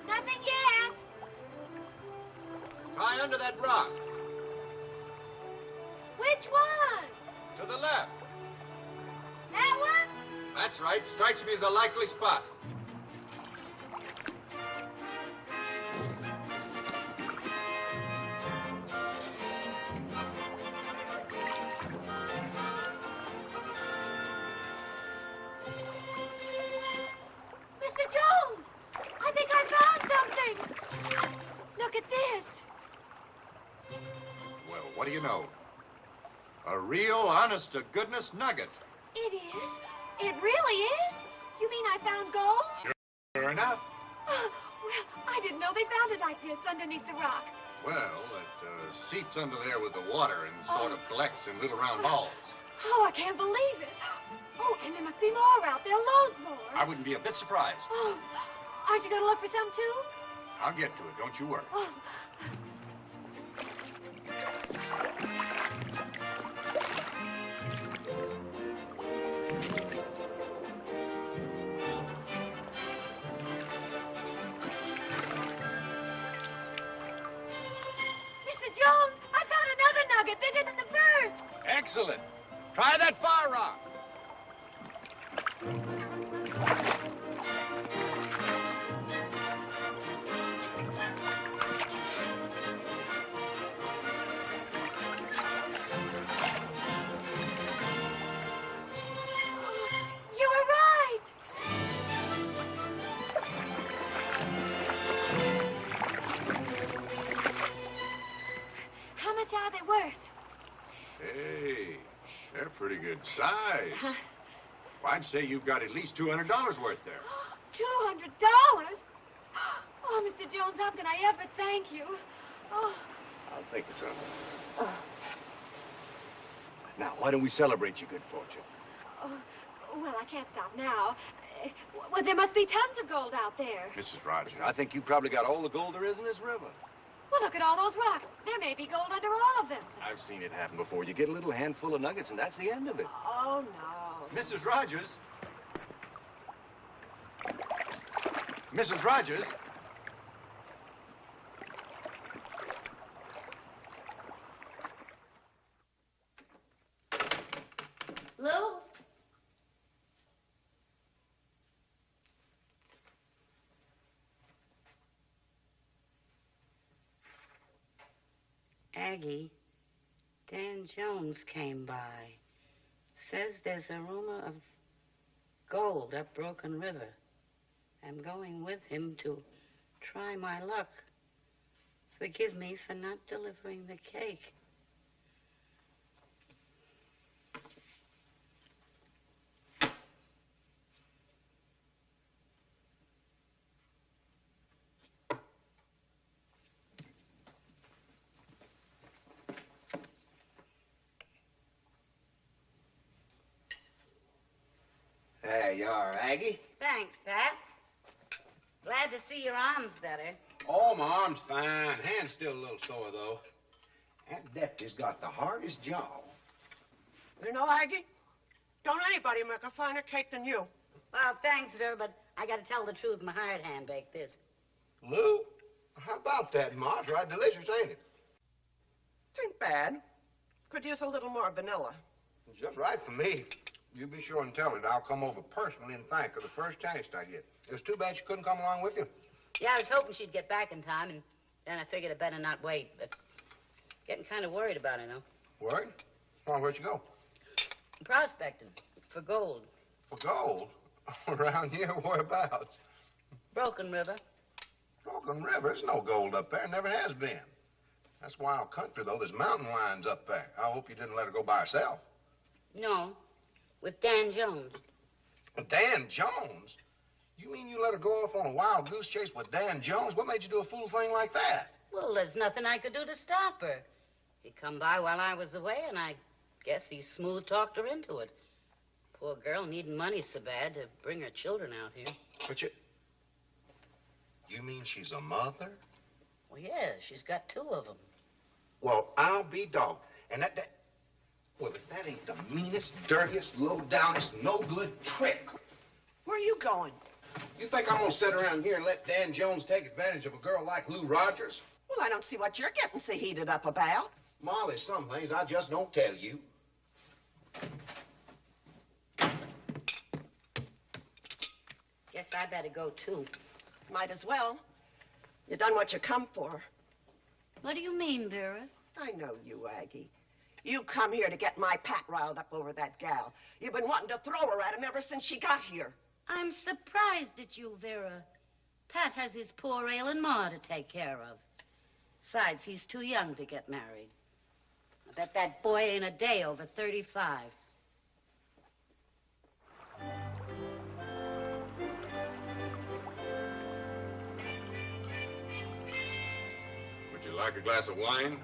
Nothing yet. Try under that rock. Which one? To the left. That one? That's right. Strikes me as a likely spot. Mr. Jones! I think I found something. Look at this. Well, what do you know? A real, honest-to-goodness nugget. It is. It really is. You mean I found gold? Sure enough. Well, I didn't know they found it like this underneath the rocks. Well, it seeps under there with the water and sort of collects in little round balls. Oh, I can't believe it. Oh, and there must be more out there, loads more. I wouldn't be a bit surprised. Oh, aren't you going to look for some, too? I'll get to it, don't you worry. Oh. Mr. Jones, I found another nugget bigger than the first. Excellent. Try that far rock. You were right. How much are they worth? Hey, they're pretty good size. Well, I'd say you've got at least $200 worth there. $200? Oh, Mr. Jones, how can I ever thank you? Oh. I'll think of something. Now, why don't we celebrate your good fortune? Oh, Well, I can't stop now. Well, there must be tons of gold out there. Mrs. Rogers, I think you probably got all the gold there is in this river. Well, look at all those rocks. There may be gold under all of them. I've seen it happen before. You get a little handful of nuggets, and that's the end of it. Oh, no. Mrs. Rogers. Mrs. Rogers. Lou? Aggie, Dan Jones came by. Says there's a rumor of gold up Broken River. I'm going with him to try my luck. Forgive me for not delivering the cake. There you are, Aggie. Thanks, Pat. Glad to see your arm's better. Oh, my arm's fine. Hand's still a little sore, though. That deputy's got the hardest job. You know, Aggie, don't anybody make a finer cake than you. Well, thanks, sir, but I gotta tell the truth. My hired hand baked this. Lou, how about that, Ma? It's right delicious, ain't it? Ain't bad. Could use a little more vanilla. It's just right for me. You be sure and tell her that I'll come over personally and thank her the first chance I get. It was too bad she couldn't come along with you. Yeah, I was hoping she'd get back in time, and then I figured I'd better not wait, but getting kind of worried about her, though. Worried? Why, where'd you go? Prospecting for gold. For gold? Around here, whereabouts? Broken River. Broken River? There's no gold up there. Never has been. That's wild country, though. There's mountain lions up there. I hope you didn't let her go by herself. No, with Dan Jones. Dan Jones? You mean you let her go off on a wild goose chase with Dan Jones? What made you do a fool thing like that? Well, there's nothing I could do to stop her. He come by while I was away, and I guess he smooth-talked her into it. Poor girl needing money so bad to bring her children out here. But you mean she's a mother? Well, yeah, she's got 2 of them. Well, I'll be dogged. And well, if that ain't the meanest, dirtiest, low-downest, no-good trick. Where are you going? You think I'm gonna sit around here and let Dan Jones take advantage of a girl like Lou Rogers? Well, I don't see what you're getting so heated up about. Ma, there's some things I just don't tell you. Guess I better go, too. Might as well. You done what you come for. What do you mean, Vera? I know you, Aggie. You come here to get my Pat riled up over that gal. You've been wanting to throw her at him ever since she got here. I'm surprised at you, Vera. Pat has his poor ailing ma to take care of. Besides, he's too young to get married. I bet that boy ain't a day over 35. Would you like a glass of wine?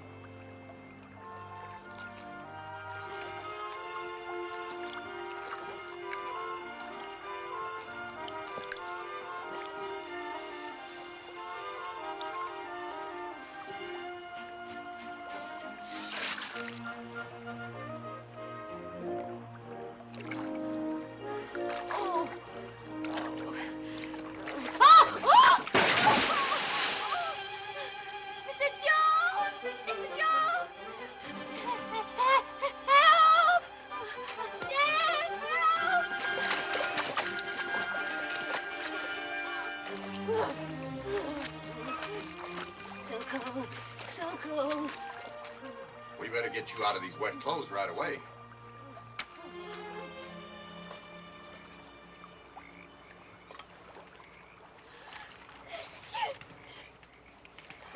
We better get you out of these wet clothes right away.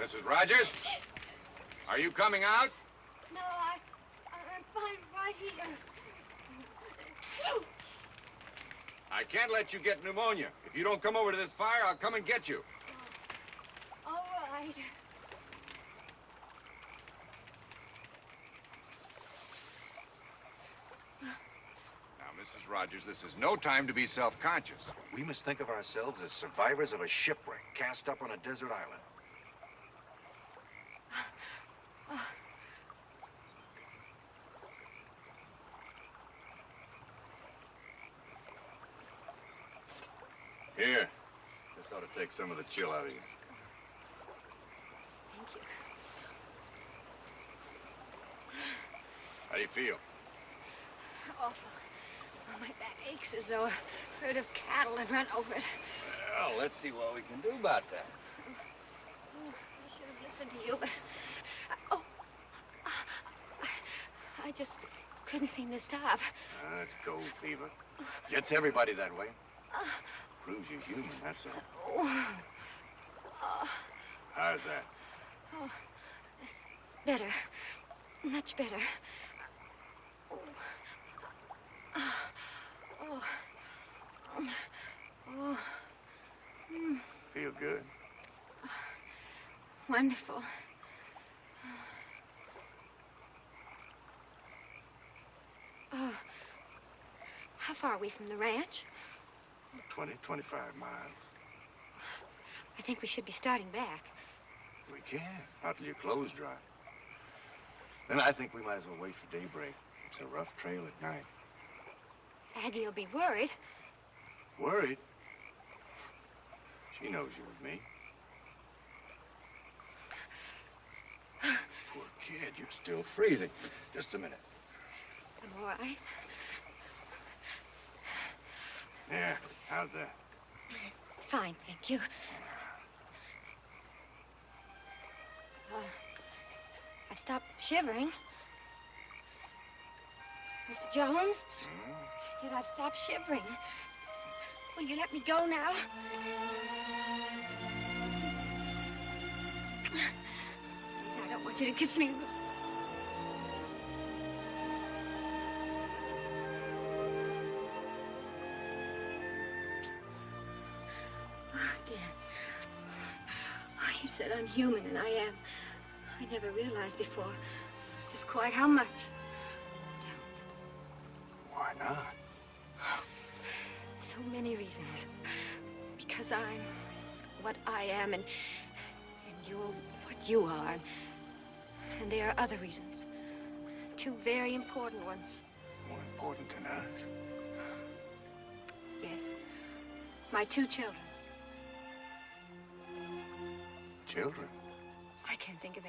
Mrs. Rogers, are you coming out? No, I'm fine right here. I can't let you get pneumonia. If you don't come over to this fire, I'll come and get you. All right. Now, Mrs. Rogers, this is no time to be self-conscious. We must think of ourselves as survivors of a shipwreck cast up on a desert island. Here. This ought to take some of the chill out of you. Thank you. How do you feel? Awful. Oh, my back aches as though a herd of cattle had run over it. Well, let's see what we can do about that. Oh, I should have listened to you, but... I just couldn't seem to stop. That's gold fever. Gets everybody that way. Proves you're human, that's all. How's that? Oh, that's better. Much better. Feel good? Wonderful. Oh, how far are we from the ranch? 20, 25 miles. I think we should be starting back. We can, not till your clothes dry. Then I think we might as well wait for daybreak. It's a rough trail at night. Aggie will be worried. Worried? She knows you're with me. Poor kid, you're still freezing. Just a minute. I'm all right. There, how's that? Fine, thank you. I stopped shivering. Mr. Jones, I said I've stopped shivering. Will you let me go now? Please, I don't want you to kiss me. Dan. Oh, you said I'm human, and I am. I never realized before just quite how much. Why not? So many reasons. Because I'm what I am, and you're what you are. And there are other reasons. Two very important ones. More important than us? Yes. My two children. Children? I can't think of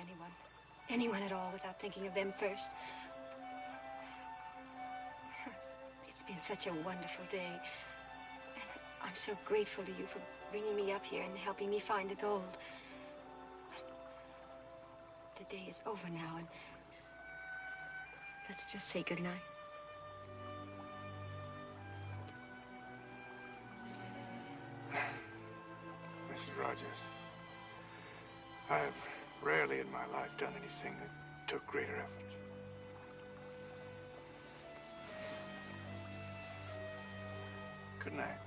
anyone at all without thinking of them first. It's been such a wonderful day. And I'm so grateful to you for bringing me up here and helping me find the gold. But the day is over now, and let's just say goodnight. Mrs. Rogers, I've rarely in my life done anything that took greater effort. Good night.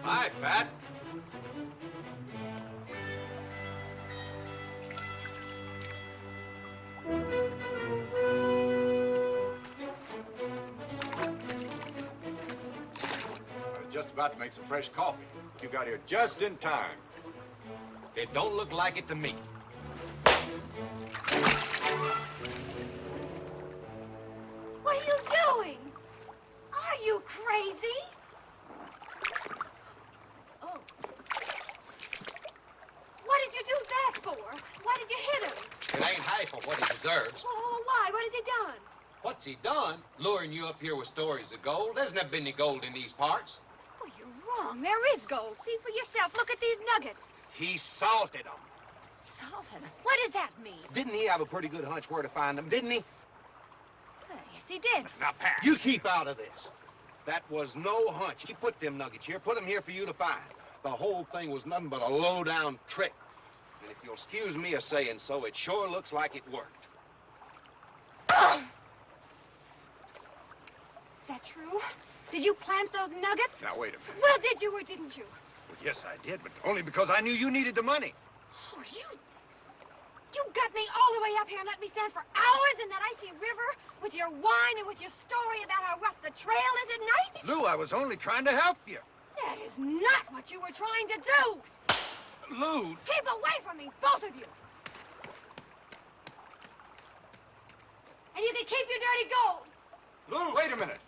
Hi, Pat. I was just about to make some fresh coffee. You got here just in time. It don't look like it to me. What are you doing? Are you crazy? Oh. What did you do that for? Why did you hit him? It ain't half of what he deserves. Oh, why? What has he done? What's he done? Luring you up here with stories of gold? There's never been any gold in these parts. Oh, you're wrong. There is gold. See for yourself. Look at these nuggets. He salted them. Salted them? What does that mean? Didn't he have a pretty good hunch where to find them, didn't he? Yes, he did. Now, Pat, you keep out of this. That was no hunch. He put them nuggets here, put them here for you to find. The whole thing was nothing but a low-down trick. And if you'll excuse me a saying so, it sure looks like it worked. Is that true? Did you plant those nuggets? Now, wait a minute. Well, did you or didn't you? Well, yes, I did, but only because I knew you needed the money. Oh, you got me all the way up here and let me stand for hours in that icy river with your wine and with your story about how rough the trail is at night? Lou, I was only trying to help you. That is not what you were trying to do. Lou. Keep away from me, both of you. And you can keep your dirty gold. Lou, wait a minute.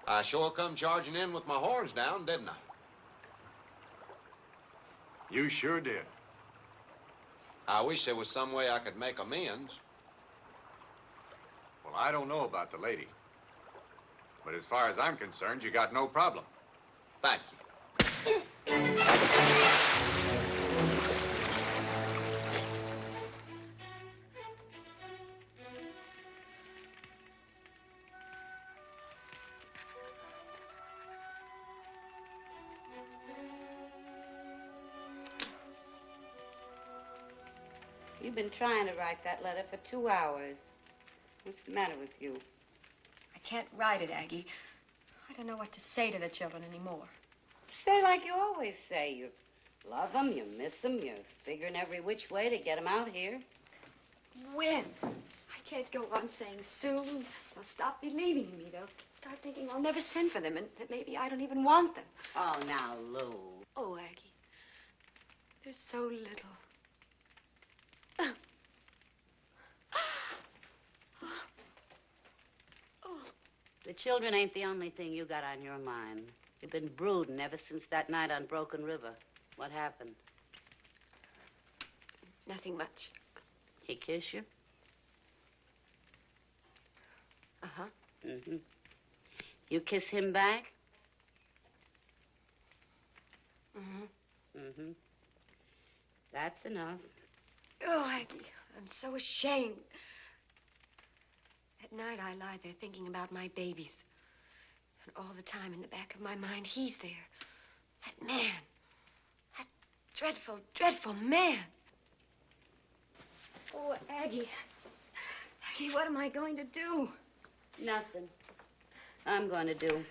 I sure come charging in with my horns down, didn't I? You sure did. I wish there was some way I could make amends. Well, I don't know about the lady. But as far as I'm concerned, you got no problem. Thank you. You've been trying to write that letter for 2 hours. What's the matter with you? I can't write it, Aggie. I don't know what to say to the children anymore. Say like you always say. You love them, you miss them, you're figuring every which way to get them out here. When? I can't go on saying soon. They'll stop believing in me. They'll start thinking I'll never send for them and that maybe I don't even want them. Oh, now, Lou. Oh, Aggie. There's so little. The children ain't the only thing you got on your mind. You've been brooding ever since that night on Broken River. What happened? Nothing much. He kiss you? Uh-huh. Mm-hmm. You kiss him back? Mm-hmm. Mm-hmm. That's enough. Oh, Aggie, I'm so ashamed. At night, I lie there thinking about my babies. And all the time in the back of my mind, he's there. That man. That dreadful, dreadful man. Oh, Aggie. Aggie, what am I going to do? Nothing. I'm going to do.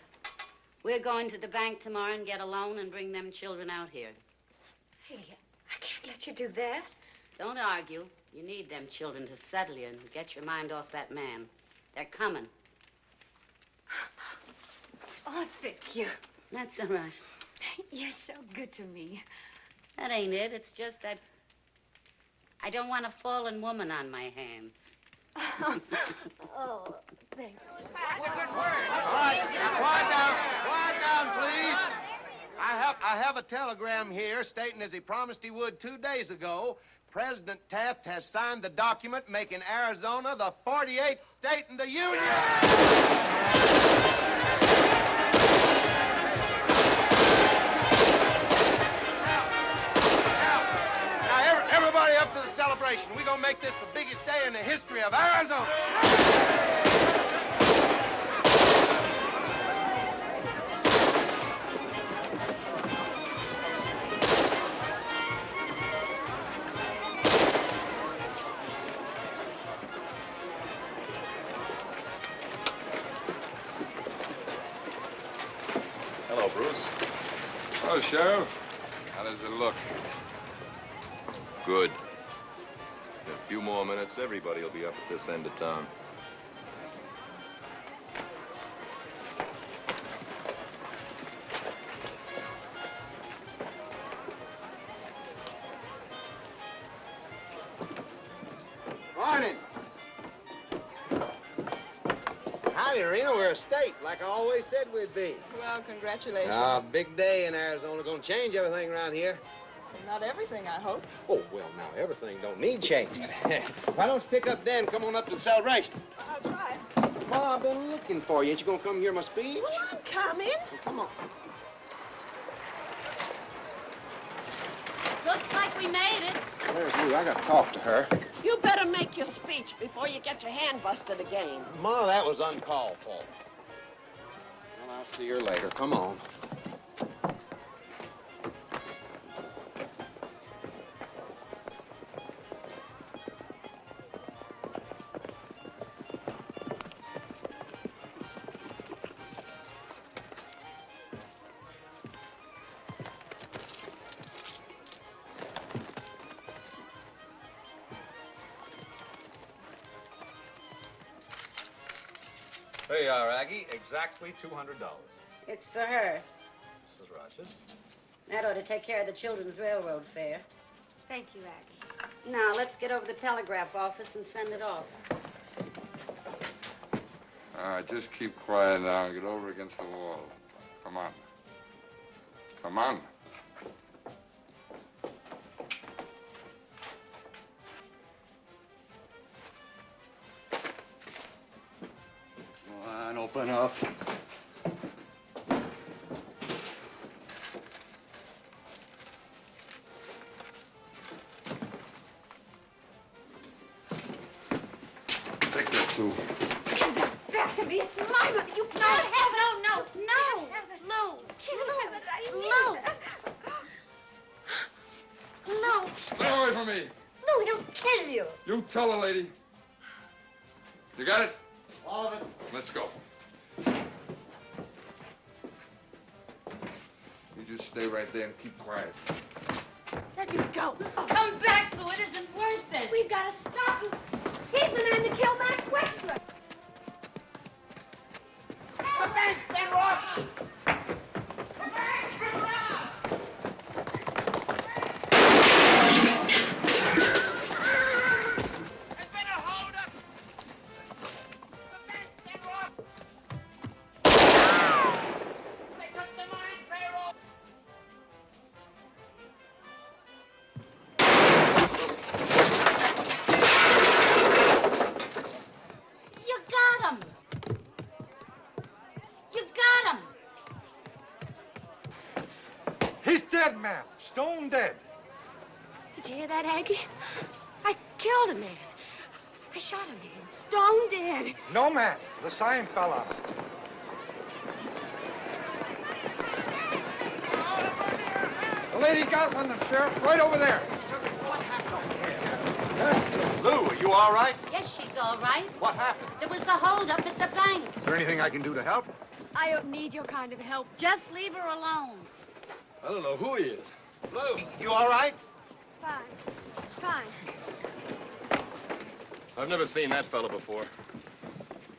We're going to the bank tomorrow and get a loan and bring them children out here. Hey, I can't let you do that. Don't argue. You need them children to settle you and get your mind off that man. They're coming. Oh, thank you. That's all right. You're so good to me. That ain't it. It's just that I don't want a fallen woman on my hands. Oh, thank you. Quiet down, please. I have a telegram here stating, as he promised he would 2 days ago, President Taft has signed the document making Arizona the 48th state in the Union. Now, everybody up to the celebration. We're going to make this the biggest day in the history of Arizona. Hello, Bruce. Hello, Sheriff. How does it look? Good. In a few more minutes, everybody will be up at this end of town. Morning. Howdy, Hey, Reno, we're a state, like I always said we'd be. Well, congratulations. Big day in Arizona. Gonna change everything around here. Not everything, I hope. Oh, well, now, everything don't need change. Why don't you pick up Dan and come on up to the celebration? I'll try. Ma, I've been looking for you. Ain't you gonna come hear my speech? Well, I'm coming. Well, come on. Looks like we made it. Where's Lou? I gotta talk to her. You better make your speech before you get your hand busted again. Ma, that was uncalled for. Well, I'll see her later. Come on. Here you are, Aggie. Exactly $200. It's for her. Mrs. Rogers. That ought to take care of the children's railroad fare. Thank you, Aggie. Now, let's get over to the telegraph office and send it off. All right, just keep quiet now and get over against the wall. Come on. Come on. Come on, open up. Take that, too. Back to me. It's my money. You can't have it. No. Stay away from me. Lou, he'll kill you. You tell her, lady. You got it? All of it. Let's go. You just stay right there and keep quiet. Let him go. Come back, Lou. It isn't worth it. We've got to stop him. He's the man that killed Max Wexler. The bank's been robbed. You got him. You got him. He's dead, ma'am. Stone dead. Did you hear that, Aggie? I killed a man. I shot a man. Stone dead. No, ma'am. The sign fell off. The lady got from the sheriff right over there. Lou, are you all right? Yes, she's all right. What happened? There was a holdup at the bank. Is there anything I can do to help? I don't need your kind of help. Just leave her alone. I don't know who he is. Lou, you all right? Fine. I've never seen that fella before.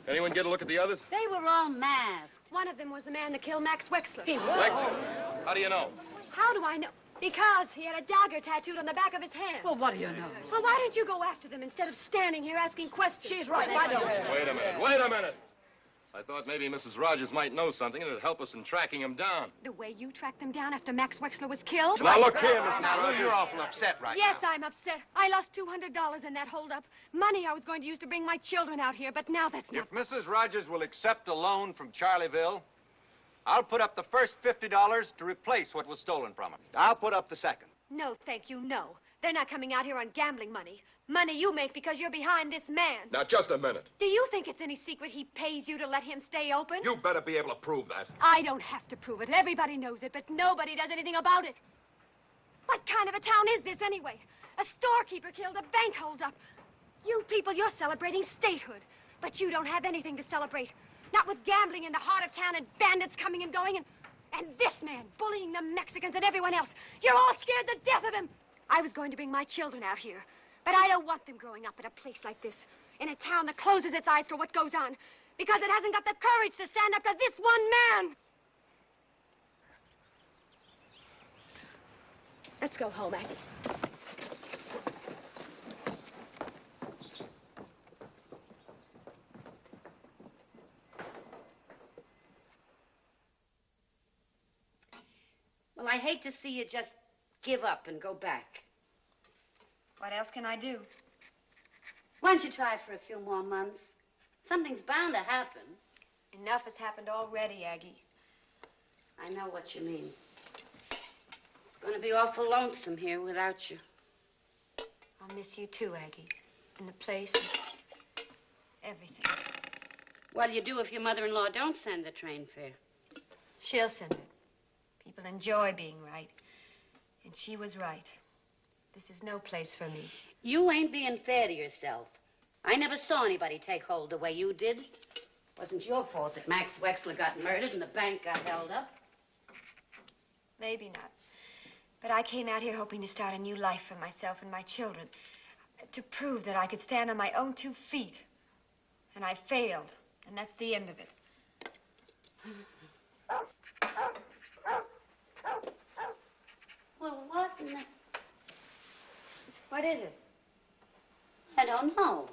Anyone get a look at the others? They were all masked. One of them was the man that killed Max Wexler. Lectures. How do you know? How do I know? Because he had a dagger tattooed on the back of his hand. Well, what do you know? Well, why don't you go after them instead of standing here asking questions? She's right. Why don't you? Wait a minute. I thought maybe Mrs. Rogers might know something and it'd help us in tracking him down. The way you tracked them down after Max Wexler was killed? Now, look here, Mrs. Now, Lou, Rogers. you're awful upset right Yes, now. I'm upset. I lost $200 in that holdup. Money I was going to use to bring my children out here, but now that's not... If Mrs. Rogers will accept a loan from Charlieville, I'll put up the first $50 to replace what was stolen from her. I'll put up the second. No, thank you, no. They're not coming out here on gambling money. Money you make because you're behind this man. Now, just a minute. Do you think it's any secret he pays you to let him stay open? You better be able to prove that. I don't have to prove it. Everybody knows it, but nobody does anything about it. What kind of a town is this, anyway? A storekeeper killed, a bank holdup. You people, you're celebrating statehood. But you don't have anything to celebrate. Not with gambling in the heart of town and bandits coming and going and this man bullying the Mexicans and everyone else. You're all scared to death of him. I was going to bring my children out here, but I don't want them growing up at a place like this, in a town that closes its eyes to what goes on, because it hasn't got the courage to stand up to this one man. Let's go home, Aggie. I hate to see you just give up and go back. What else can I do? Why don't you try it for a few more months? Something's bound to happen. Enough has happened already, Aggie. I know what you mean. It's going to be awful lonesome here without you. I'll miss you too, Aggie. And the place and everything. What'll you do if your mother-in-law don't send the train fare? She'll send it. People enjoy being right. And she was right. This is no place for me. You ain't being fair to yourself. I never saw anybody take hold the way you did. It wasn't your fault that Max Wexler got murdered and the bank got held up. Maybe not. But I came out here hoping to start a new life for myself and my children. To prove that I could stand on my own 2 feet. And I failed. And that's the end of it. Well, what in the... What is it? I don't know.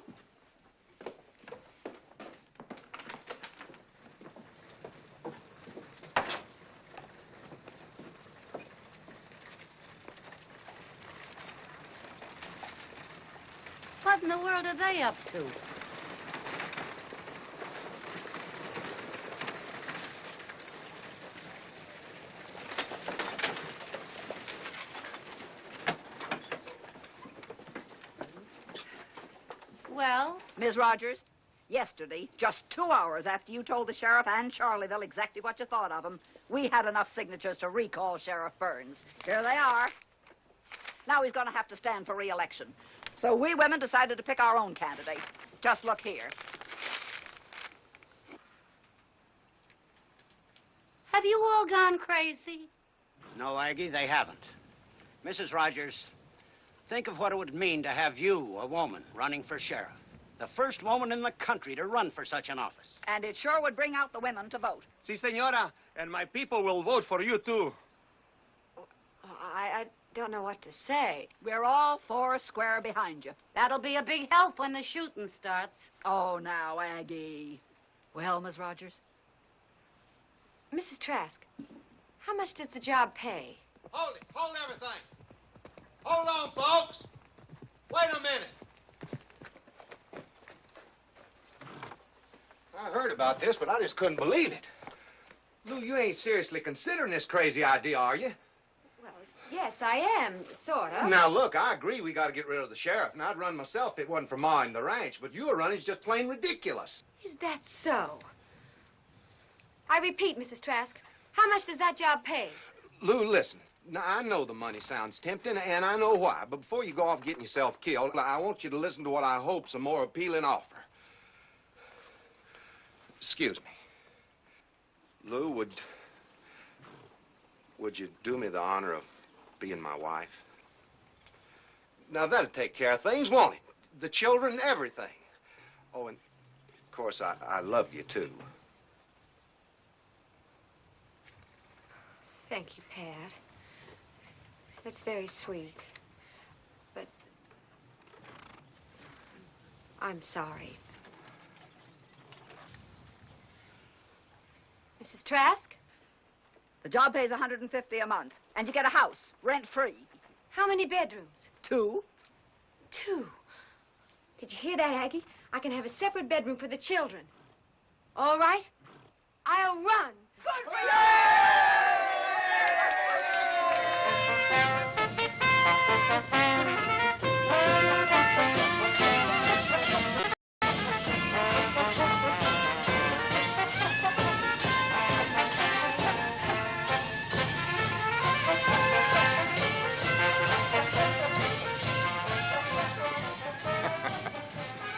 What in the world are they up to? Well? Ms. Rogers, yesterday, just 2 hours after you told the sheriff and Charlieville exactly what you thought of him, we had enough signatures to recall Sheriff Burns. Here they are. Now he's going to have to stand for re-election. So we women decided to pick our own candidate. Just look here. Have you all gone crazy? No, Aggie, they haven't. Mrs. Rogers, think of what it would mean to have you, a woman, running for sheriff. The first woman in the country to run for such an office. And it sure would bring out the women to vote. Si, senora. And my people will vote for you, too. I don't know what to say. We're all 4 square behind you. That'll be a big help when the shooting starts. Oh, now, Aggie. Well, Miss Rogers? Mrs. Trask, how much does the job pay? Hold it. Hold everything. Hold on, folks. Wait a minute. I heard about this, but I just couldn't believe it. Lou, you ain't seriously considering this crazy idea, are you? Well, yes, I am, sort of. Now, look, I agree we got to get rid of the sheriff, and I'd run myself if it wasn't for mowing the ranch, but your running's just plain ridiculous. Is that so? I repeat, Mrs. Trask, how much does that job pay? Lou, listen. Now, I know the money sounds tempting, and I know why, but before you go off getting yourself killed, I want you to listen to what I hope's a more appealing offer. Excuse me. Lou, would you do me the honor of being my wife? Now, that'd take care of things, won't it? The children and everything. Oh, and, of course, I love you, too. Thank you, Pat. That's very sweet. But I'm sorry. Mrs. Trask? The job pays $150 a month, and you get a house, rent-free. How many bedrooms? 2. 2. Did you hear that, Aggie? I can have a separate bedroom for the children. All right? I'll run. Good for you!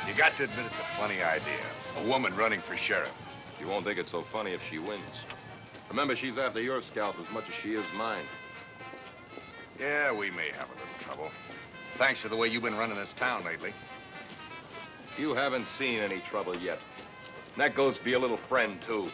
You got to admit it's a funny idea. A woman running for sheriff. You won't think it's so funny if she wins. Remember, she's after your scalp as much as she is mine. Yeah, we may have a little trouble. Thanks to the way you've been running this town lately. You haven't seen any trouble yet. And that goes for your little friend, too.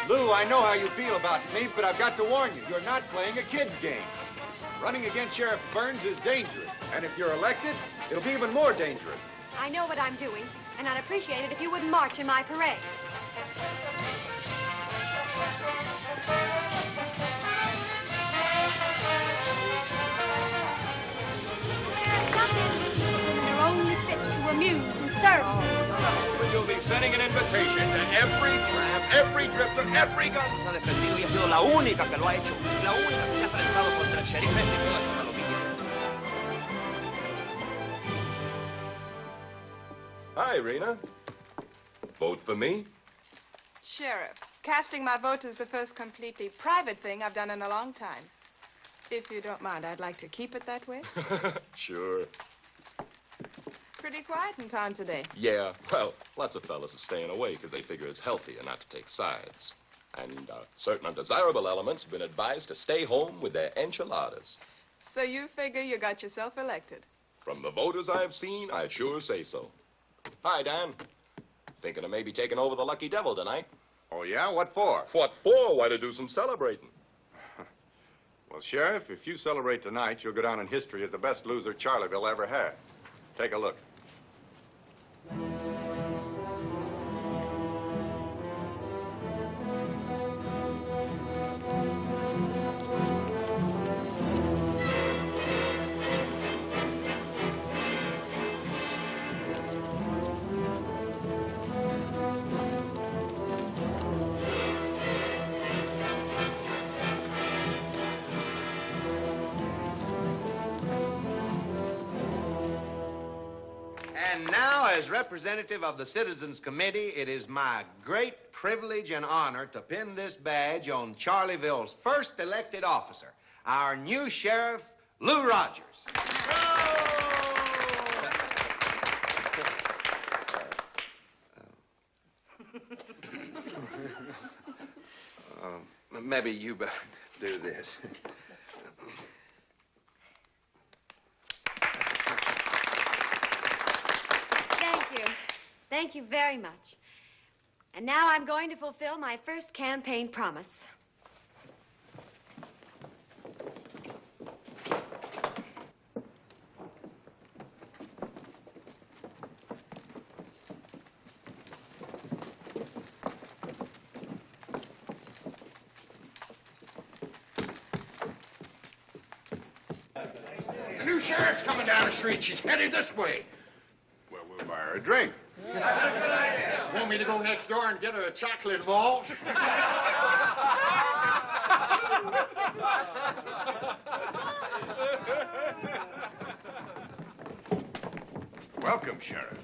Lou, I know how you feel about me, but I've got to warn you, you're not playing a kid's game. Running against Sheriff Burns is dangerous, and if you're elected, it'll be even more dangerous. I know what I'm doing, And I'd appreciate it if you wouldn't march in my parade. They're only fit to amuse and serve. You'll be sending an invitation to every tramp, every drifter, every gun. Se ha defendido y ha sido la única que lo ha hecho. La única que se ha prestado contra el sheriff ese y toda su palomilla. Hi, Rena. Vote for me? Sheriff, casting my vote is the first completely private thing I've done in a long time. If you don't mind, I'd like to keep it that way. Sure. Pretty quiet in town today. Yeah, well, lots of fellas are staying away because they figure it's healthier not to take sides. And certain undesirable elements have been advised to stay home with their enchiladas. So you figure you got yourself elected? From the voters I've seen, I'd sure say so. Hi, Dan. Thinking of maybe taking over the Lucky Devil tonight. Oh, yeah? What for? What for? Why, to do some celebrating. Well, Sheriff, if you celebrate tonight, you'll go down in history as the best loser Charleville ever had. Take a look. And now, as representative of the Citizens Committee, it is my great privilege and honor to pin this badge on Charleville's first elected officer, our new sheriff, Lou Rogers. Maybe you better do this. Thank you. Thank you very much. And now I'm going to fulfill my first campaign promise. The new sheriff's coming down the street. She's headed this way. Well, we'll buy her a drink. Want me to go next door and get her a chocolate malt? Welcome, Sheriff.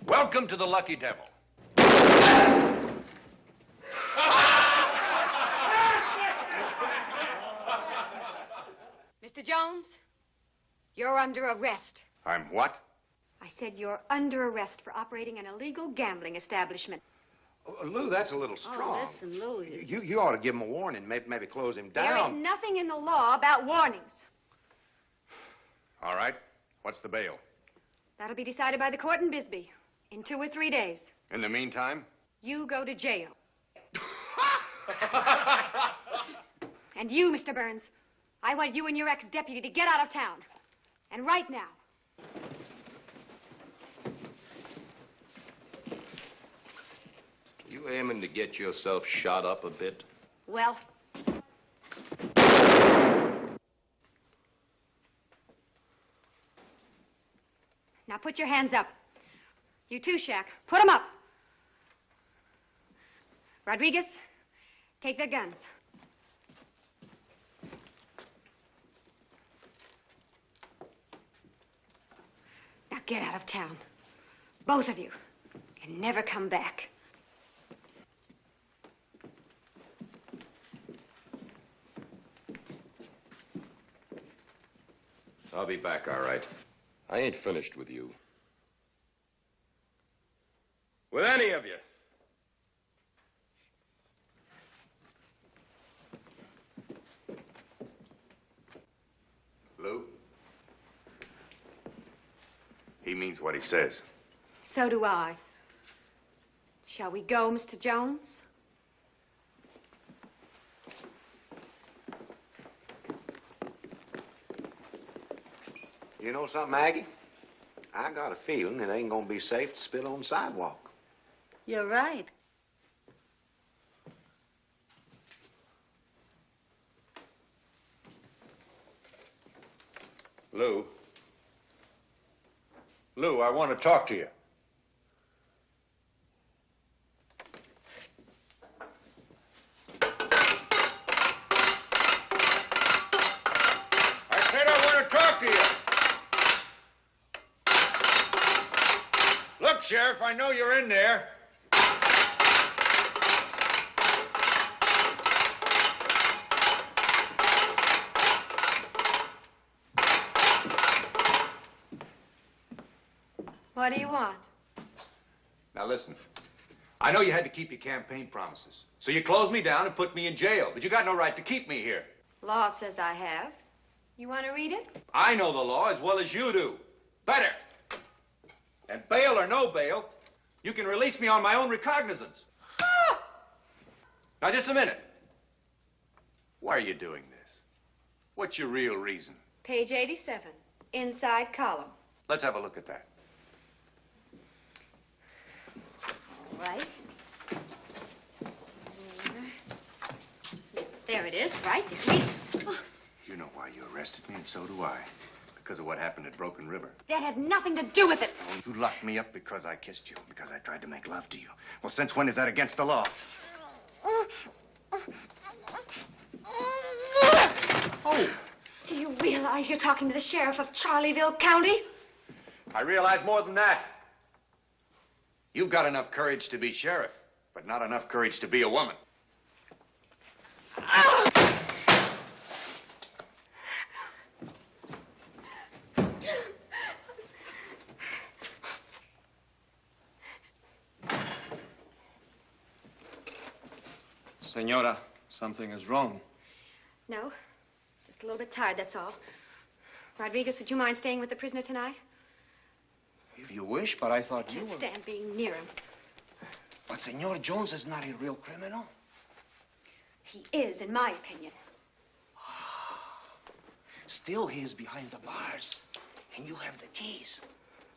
Welcome to the Lucky Devil. Mr. Jones, you're under arrest. I'm what? I said you're under arrest for operating an illegal gambling establishment. Lou, that's a little strong. Oh, listen, Lou. You ought to give him a warning, maybe close him There is down. nothing in the law about warnings. All right. What's the bail? That'll be decided by the court in Bisbee in 2 or 3 days. In the meantime? You go to jail. And you, Mr. Burns, I want you and your ex-deputy to get out of town. And right now. You aiming to get yourself shot up a bit? Well, now put your hands up. You too, Shaq. Put them up. Rodriguez, take their guns. Now get out of town. Both of you. And never come back. I'll be back, all right. I ain't finished with you. With any of you. Lou? He means what he says. So do I. Shall we go, Mr. Jones? You know something, Maggie? I got a feeling it ain't gonna be safe to spit on the sidewalk. You're right. Lou. Lou, I want to talk to you. I said I want to talk to you. Look, Sheriff, I know you're in there. What do you want? Now listen, I know you had to keep your campaign promises, so you closed me down and put me in jail, but you got no right to keep me here. Law says I have. You want to read it? I know the law as well as you do. Better. And bail or no bail, you can release me on my own recognizance. Now, just a minute. Why are you doing this? What's your real reason? Page 87, inside column. Let's have a look at that. All right. There it is, right there. You know why you arrested me, and so do I. Because of what happened at Broken River. That had nothing to do with it. Oh, you locked me up because I kissed you, because I tried to make love to you. Well, since when is that against the law? Oh! Do you realize you're talking to the sheriff of Charleville County? I realize more than that. You've got enough courage to be sheriff, but not enough courage to be a woman. Senora, something is wrong. No, just a little bit tired, that's all. Rodriguez, would you mind staying with the prisoner tonight? If you wish, but I thought you Can't were... stand being near him. But Senor Jones is not a real criminal. He is, in my opinion. Still, he is behind the bars. And you have the keys.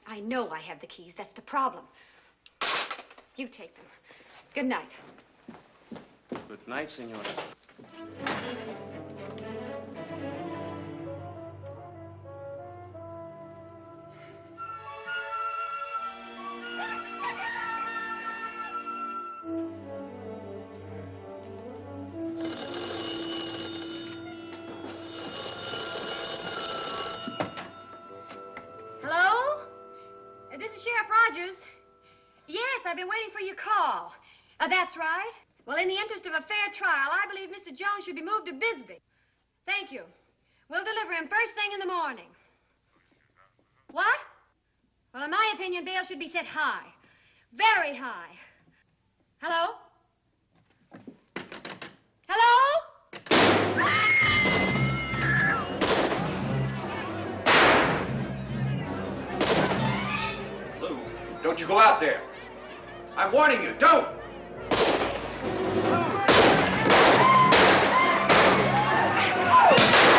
I know I have the keys. That's the problem. You take them. Good night. Good night, Senora. Hello? This is Sheriff Rogers. Yes, I've been waiting for your call. That's right. Well, in the interest of a fair trial, I believe Mr. Jones should be moved to Bisbee. Thank you. We'll deliver him first thing in the morning. What? Well, in my opinion, bail should be set high. Very high. Hello? Hello? Lou, don't you go out there. I'm warning you, don't!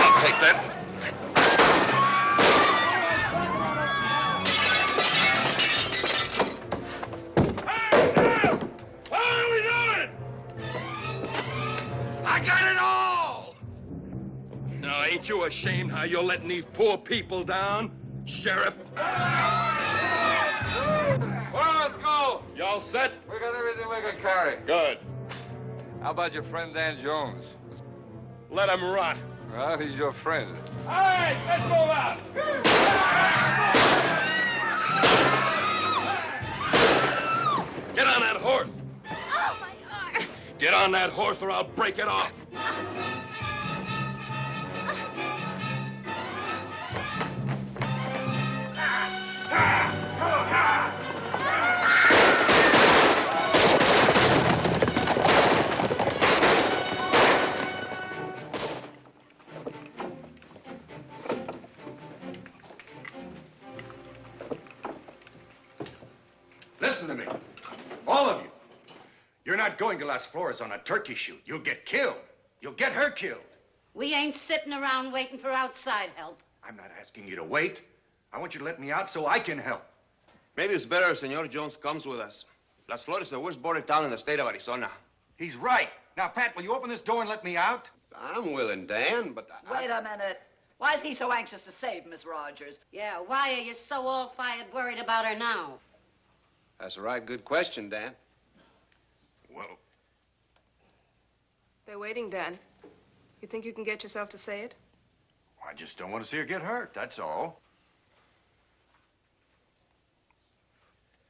I'll take that. What are we doing? I got it all! Now, ain't you ashamed how you're letting these poor people down, Sheriff? Well, let's go. You all set? We got everything we can carry. Good. How about your friend Dan Jones? Let him rot. Well, he's your friend. All right, let's move out. Get on that horse. Oh, my arm. Get on that horse or I'll break it off. Listen to me. All of you. You're not going to Las Flores on a turkey shoot. You'll get killed. You'll get her killed. We ain't sitting around waiting for outside help. I'm not asking you to wait. I want you to let me out so I can help. Maybe it's better if Senor Jones comes with us. Las Flores is the worst border town in the state of Arizona. He's right. Now, Pat, will you open this door and let me out? I'm willing, Dan, but Wait a minute. Why is he so anxious to save Miss Rogers? Yeah, why are you so all-fired worried about her now? That's a right good question, Dan. Well, They're waiting, Dan. You think you can get yourself to say it? I just don't want to see her get hurt, that's all.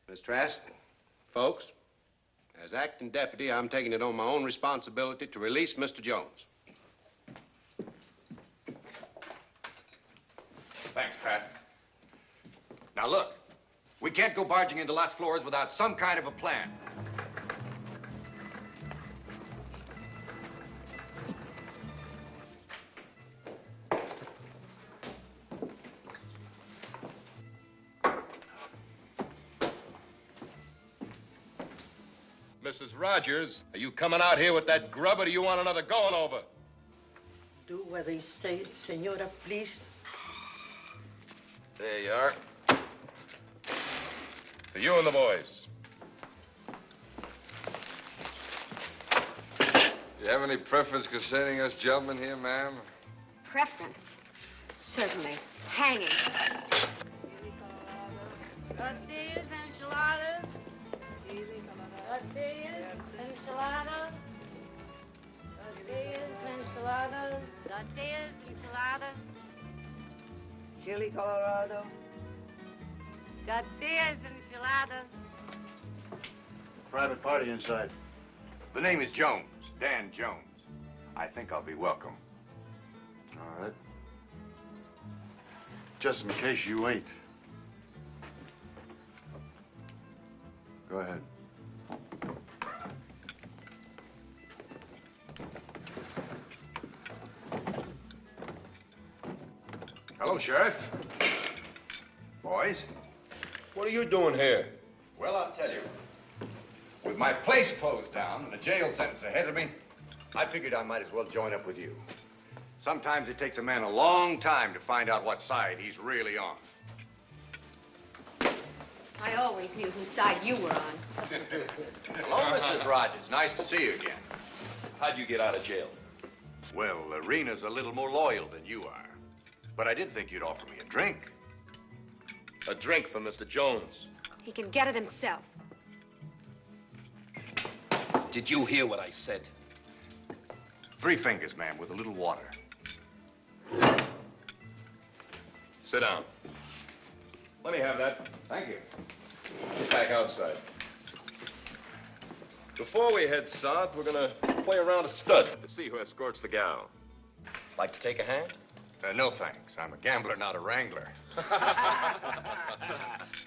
Miss Trask, folks, as acting deputy, I'm taking it on my own responsibility to release Mr. Jones. Thanks, Pat. Now, look, we can't go barging into Las Flores without some kind of a plan. Mrs. Rogers, are you coming out here with that grub, or do you want another going over? Do what they say, Senora, please. There you are. For you and the boys. You have any preference concerning us gentlemen here, ma'am? Preference? Certainly. Hanging. Tortillas, enchiladas. Tortillas, enchiladas. Tortillas, enchiladas. Tortillas, enchiladas. Chili Colorado. Tortillas, enchiladas. Private party inside. The name is Jones, Dan Jones. I think I'll be welcome. All right. Just in case you ain't. Go ahead. Hello, Sheriff. Boys. What are you doing here? Well, I'll tell you. With my place closed down and a jail sentence ahead of me, I figured I might as well join up with you. Sometimes it takes a man a long time to find out what side he's really on. I always knew whose side you were on. Hello, Mrs. Rogers. Nice to see you again. How'd you get out of jail? Well, Rena's a little more loyal than you are. But I did think you'd offer me a drink. A drink for Mr. Jones. He can get it himself. Did you hear what I said? 3 fingers, ma'am, with a little water. Sit down. Let me have that. Thank you. Get back outside. Before we head south, we're gonna play around a stud to see who escorts the gal. Like to take a hand? No, thanks. I'm a gambler, not a wrangler.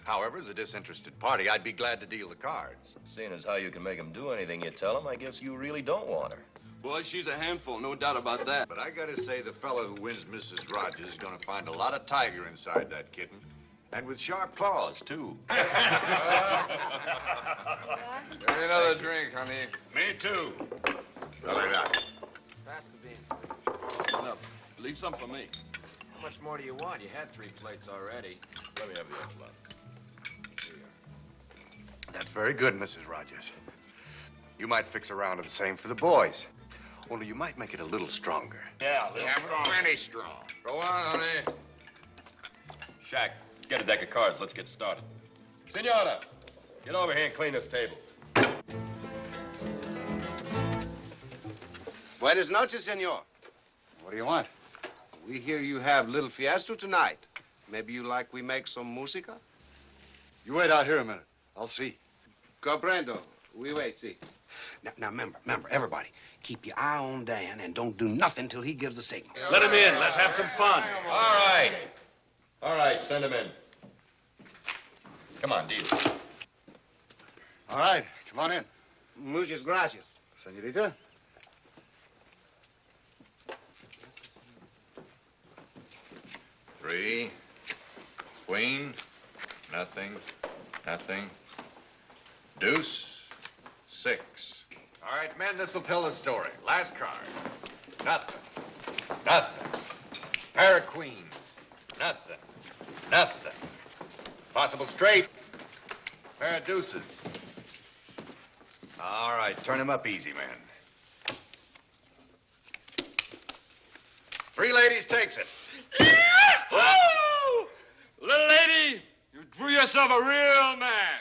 However, as a disinterested party, I'd be glad to deal the cards. Seeing as how you can make him do anything you tell him, I guess you really don't want her. Boy, she's a handful, no doubt about that. But I gotta say, the fellow who wins Mrs. Rogers is gonna find a lot of tiger inside that kitten. And with sharp claws, too. Give me another drink, honey. Me, too. Belly that. Pass the bean. Come up. Leave some for me. How much more do you want? You had 3 plates already. Let me have the enchilada. That's very good, Mrs. Rogers. You might fix a round of the same for the boys. Only you might make it a little stronger. Yeah, a little strong. Plenty strong. Go on, honey. Shaq, get a deck of cards. Let's get started. Senora, get over here and clean this table. Buenas noches, senor. What do you want? We hear you have little fiesta tonight. Maybe you like we make some música? You wait out here a minute. I'll see. Comprendo. We wait, see. Now remember, everybody, keep your eye on Dan and don't do nothing till he gives the signal. Let him in. Let's have some fun. All right. All right, send him in. Come on, deal. All right, come on in. Muchas gracias. Senorita. Three. Queen. Nothing. Nothing. Deuce. 6. All right, men, this'll tell the story. Last card. Nothing. Nothing. Pair of queens. Nothing. Nothing. Possible straight. Pair of deuces. All right, turn him up easy, man. 3 ladies takes it. Woo! Little lady, you drew yourself a real man.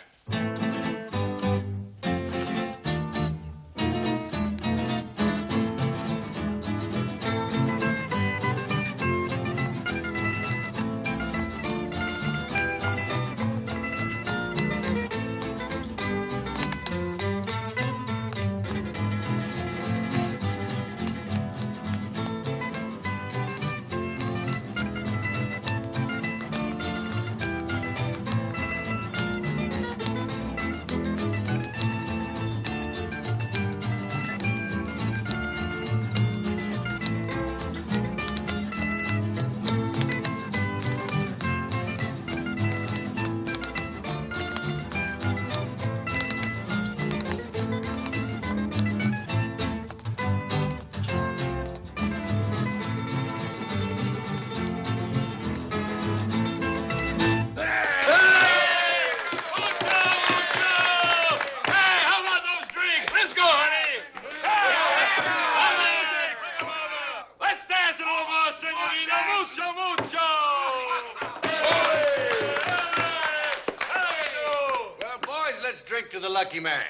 To the lucky man.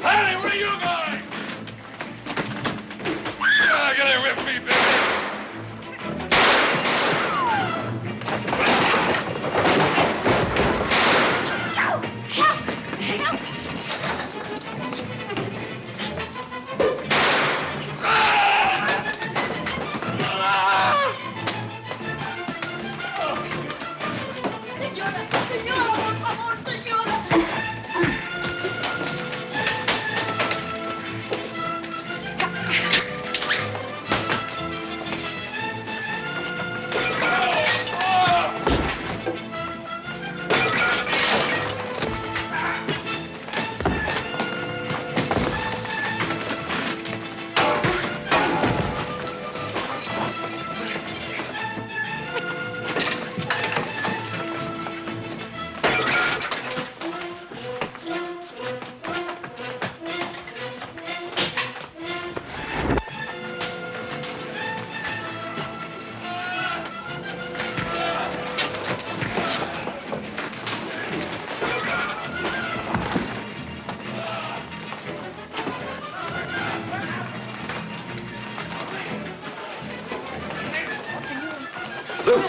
Honey, where you going? Get away with me, baby. Lou!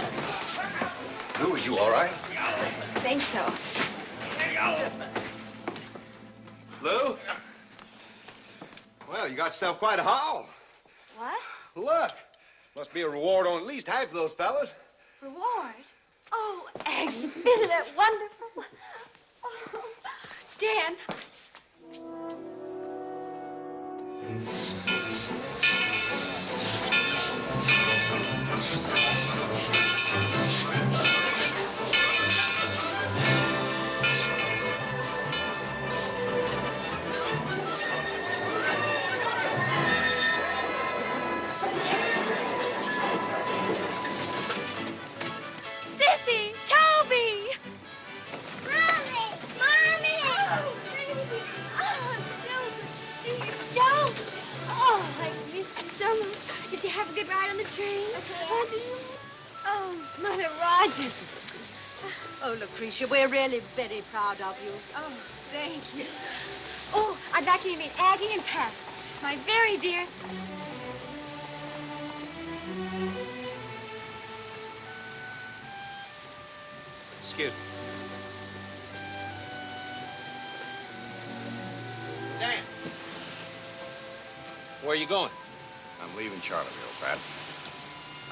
Lou, are you all right? I think so. Lou? Well, you got yourself quite a haul. What? Look. Must be a reward on at least half of those fellas. Reward? Oh, Eggs, isn't it wonderful? Oh, Dan. Sissy! Toby! Mommy! Mommy! Oh, baby! Oh, Susan! Don't! Oh, I missed you so much. Did you have a good ride on the train? Okay. Oh, did you? Oh, Mother Rogers. Oh, Lucretia, we're really very proud of you. Oh, thank you. Oh, I'd like you to meet Aggie and Pat, my very dearest. Excuse me. Dan. Where are you going? I'm leaving Charleville, Pat.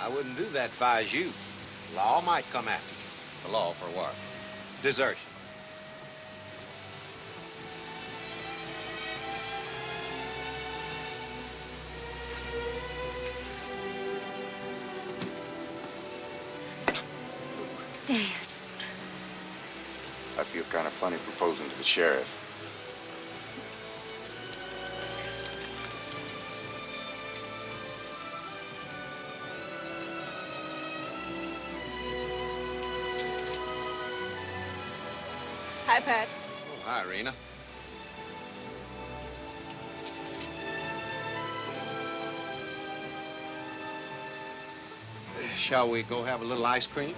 I wouldn't do that if I was you. Law might come after you. The law for what? Desertion. Dad. I feel kind of funny proposing to the sheriff. Hi, Pat. Oh, hi, Rena. Shall we go have a little ice cream?